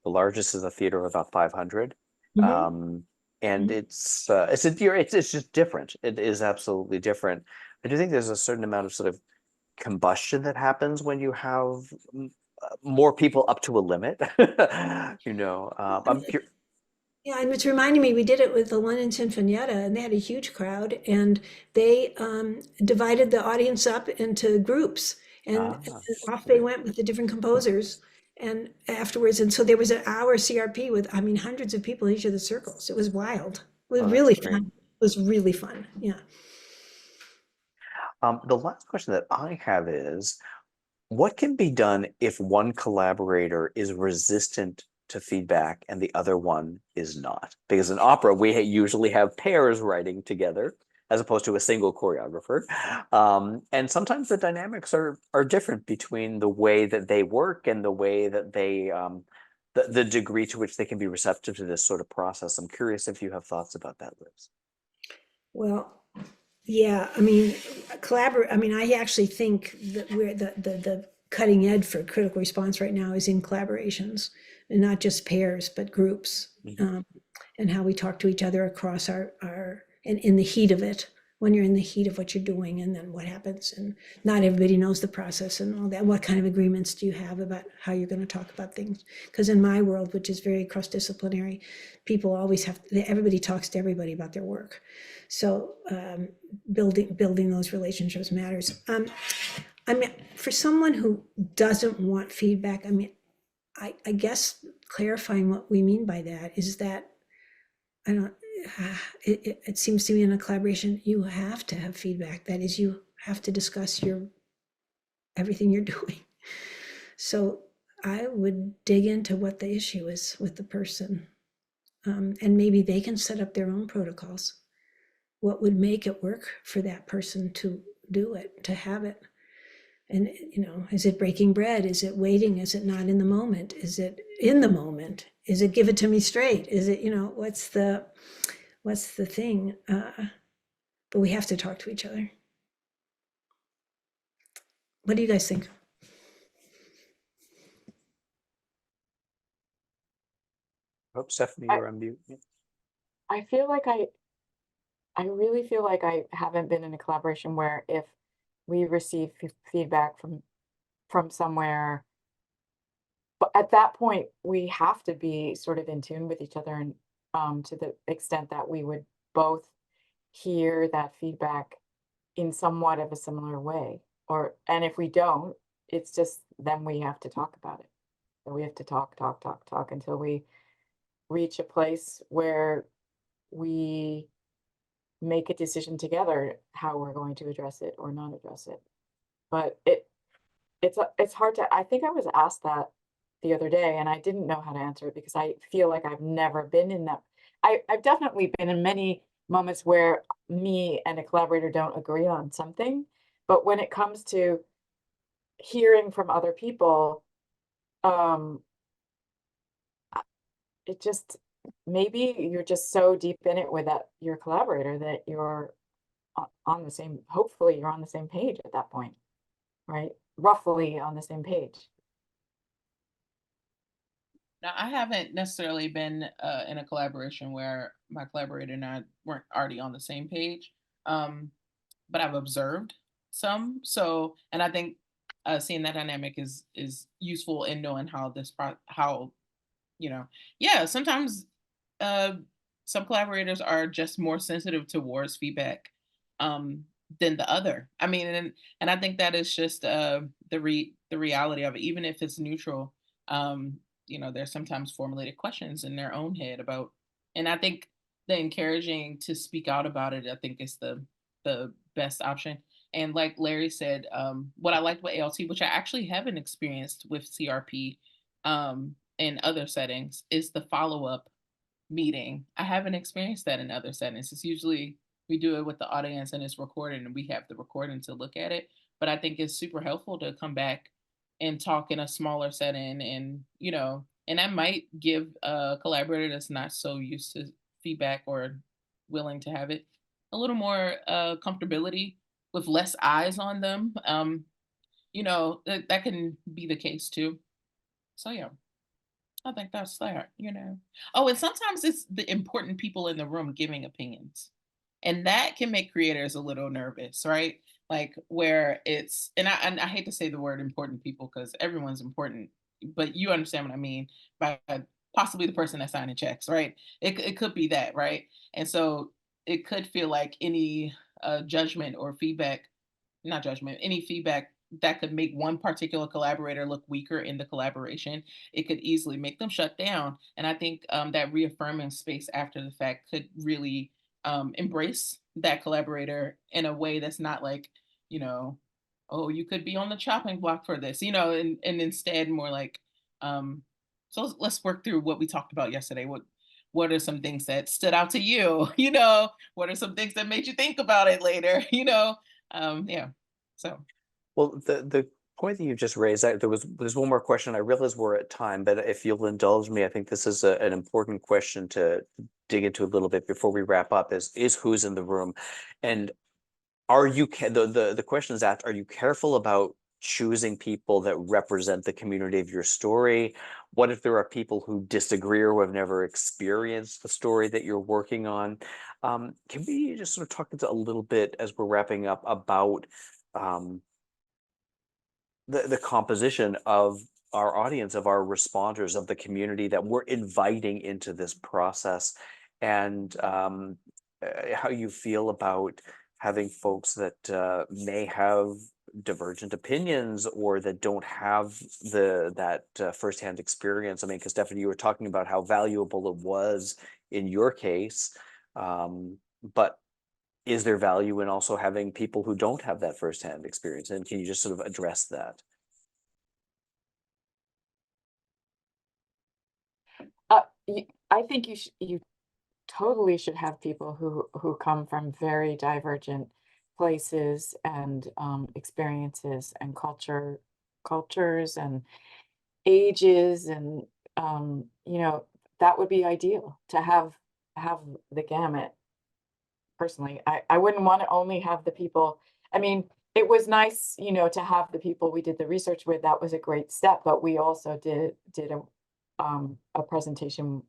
the largest is a theater of about 500. And it's just different. It is absolutely different. I do think there's a certain amount of sort of combustion that happens when you have more people up to a limit. I'm curious. Yeah, and it's reminding me, we did it with the London Sinfonietta, and they had a huge crowd, and they divided the audience up into groups, and off they went with the different composers, and afterwards, and so there was an hour CRP with, hundreds of people in each of the circles. It was wild. It was really fun. It was really fun. Yeah. The last question that I have is, what can be done if one collaborator is resistant to feedback and the other one is not? Because in opera, we usually have pairs writing together as opposed to a single choreographer. And sometimes the dynamics are different between the way that they work and the way that they, the degree to which they can be receptive to this sort of process. I'm curious if you have thoughts about that, Liz. Well, yeah, I actually think that we're the cutting edge for critical response right now is in collaborations, and not just pairs, but groups, and how we talk to each other across and in the heat of it, when you're in the heat of what you're doing, and then what happens, and not everybody knows the process and all that. What kind of agreements do you have about how you're going to talk about things? Because in my world, which is very cross-disciplinary, people always everybody talks to everybody about their work. So building those relationships matters. For someone who doesn't want feedback, I guess clarifying what we mean by that is that it seems to me in a collaboration, you have to have feedback. That is, you have to discuss everything you're doing. So I would dig into what the issue is with the person, and maybe they can set up their own protocols. What would make it work for that person to do it, to have it? And, is it breaking bread? Is it waiting? Is it not in the moment? Is it in the moment? Is it give it to me straight? Is it, what's the thing? But but we have to talk to each other. What do you guys think? Oh, Stephanie, I- you're on mute. I feel like I really feel like I haven't been in a collaboration where if we receive feedback from somewhere, but at that point we have to be sort of in tune with each other, and to the extent that we would both hear that feedback in somewhat of a similar way, and if we don't, it's just then we have to talk about it. So we have to talk until we reach a place where we make a decision together how we're going to address it or not address it. But it's hard to, I think I was asked that the other day and I didn't know how to answer it because I feel like I've never been in that. I've definitely been in many moments where me and a collaborator don't agree on something, but when it comes to hearing from other people, um it just, maybe you're just so deep in it with that your collaborator that you're on the same, hopefully you're on the same page at that point, right? Roughly on the same page. Now, I haven't necessarily been in a collaboration where my collaborator and I weren't already on the same page, but I've observed some. So, and I think seeing that dynamic is useful in knowing how how, yeah, sometimes uh, some collaborators are just more sensitive towards feedback um, than the other. I mean, and I think that is just the reality of it. Even if it's neutral, there's sometimes formulated questions in their own head about, and I think the encouraging to speak out about it, I think is the best option. And like Larry said, what I liked with ALT, which I actually haven't experienced with CRP in other settings, is the follow up meeting. I haven't experienced that in other settings. It's usually we do it with the audience and it's recorded and we have the recording to look at it. But I think it's super helpful to come back and talk in a smaller setting, and and that might give a collaborator that's not so used to feedback or willing to have it a little more comfortability with less eyes on them. That can be the case too. So yeah. I think that's that. Oh, and sometimes it's the important people in the room giving opinions. And that can make creators a little nervous, right? Like where it's, and I hate to say the word important people because everyone's important, but you understand what I mean by possibly the person that's signing checks, right? It could be that, right? And so it could feel like any judgment or feedback, not judgment, any feedback that could make one particular collaborator look weaker in the collaboration, it could easily make them shut down. And I think that reaffirming space after the fact could really embrace that collaborator in a way that's not like, you know, oh, you could be on the chopping block for this, and instead more like, so let's work through what we talked about yesterday. What are some things that stood out to you? What are some things that made you think about it later? Yeah. So Well, the point that you just raised, there's one more question. I realize we're at time, but if you'll indulge me, I think this is an important question to dig into a little bit before we wrap up. Is who's in the room, and are you the question is asked? Are you careful about choosing people that represent the community of your story? What if there are people who disagree or who have never experienced the story that you're working on? Can we just sort of talk a little bit as we're wrapping up about um, the composition of our audience, of our responders, of the community that we're inviting into this process, and how you feel about having folks that may have divergent opinions or that don't have that firsthand experience. I mean, because Stephanie, you were talking about how valuable it was in your case, but is there value in also having people who don't have that firsthand experience? And can you just sort of address that? I think you totally should have people who come from very divergent places and experiences and cultures and ages, and that would be ideal to have the gamut. personally. I wouldn't want to only have the people, I mean, it was nice, you know, to have the people we did the research with. That was a great step, but we also did a presentation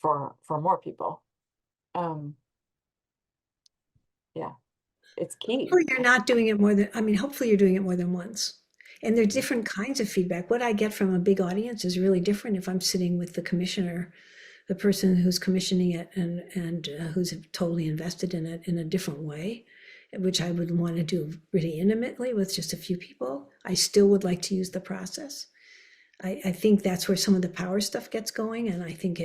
for more people. Yeah, it's key. Hopefully you're not doing it more than, I mean, hopefully you're doing it more than once. And there are different kinds of feedback. What I get from a big audience is really different if I'm sitting with the commissioner, the person who's commissioning it and who's totally invested in it in a different way, which I would want to do really intimately with just a few people. I still would like to use the process. I think that's where some of the power stuff gets going, and I think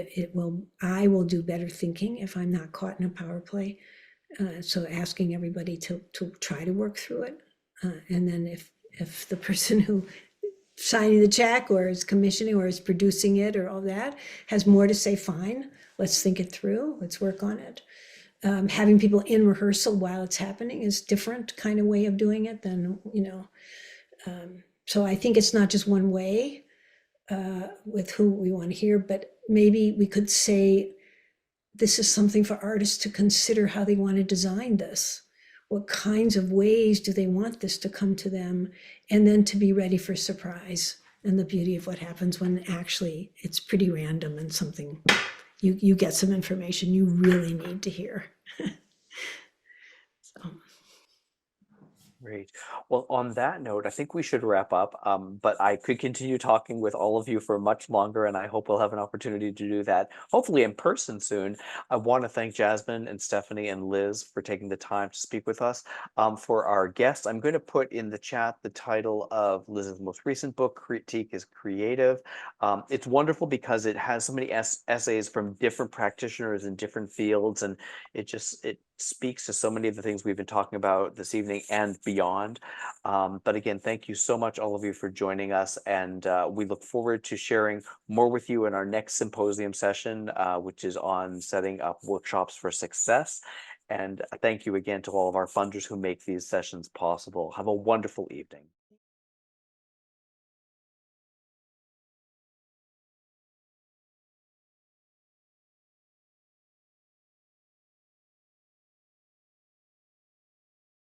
I will do better thinking if I'm not caught in a power play. So asking everybody to try to work through it. And then if the person who signing the check or is commissioning or is producing it or all that has more to say, fine, let's think it through, let's work on it. Having people in rehearsal while it's happening is different kind of way of doing it than, you know. So I think it's not just one way with who we want to hear, but maybe we could say, this is something for artists to consider how they want to design this. What kinds of ways do they want this to come to them? And then to be ready for surprise and the beauty of what happens when actually it's pretty random and something, you get some information you really need to hear. So. Great. Well, on that note, I think we should wrap up, but I could continue talking with all of you for much longer, and I hope we'll have an opportunity to do that, hopefully in person soon. I want to thank Jasmine and Stephanie and Liz for taking the time to speak with us. For our guests, I'm going to put in the chat the title of Liz's most recent book, Critique is Creative. It's wonderful because it has so many essays from different practitioners in different fields, and it speaks to so many of the things we've been talking about this evening and beyond. But again, thank you so much, all of you, for joining us. And we look forward to sharing more with you in our next symposium session, which is on setting up workshops for success. And thank you again to all of our funders who make these sessions possible. Have a wonderful evening.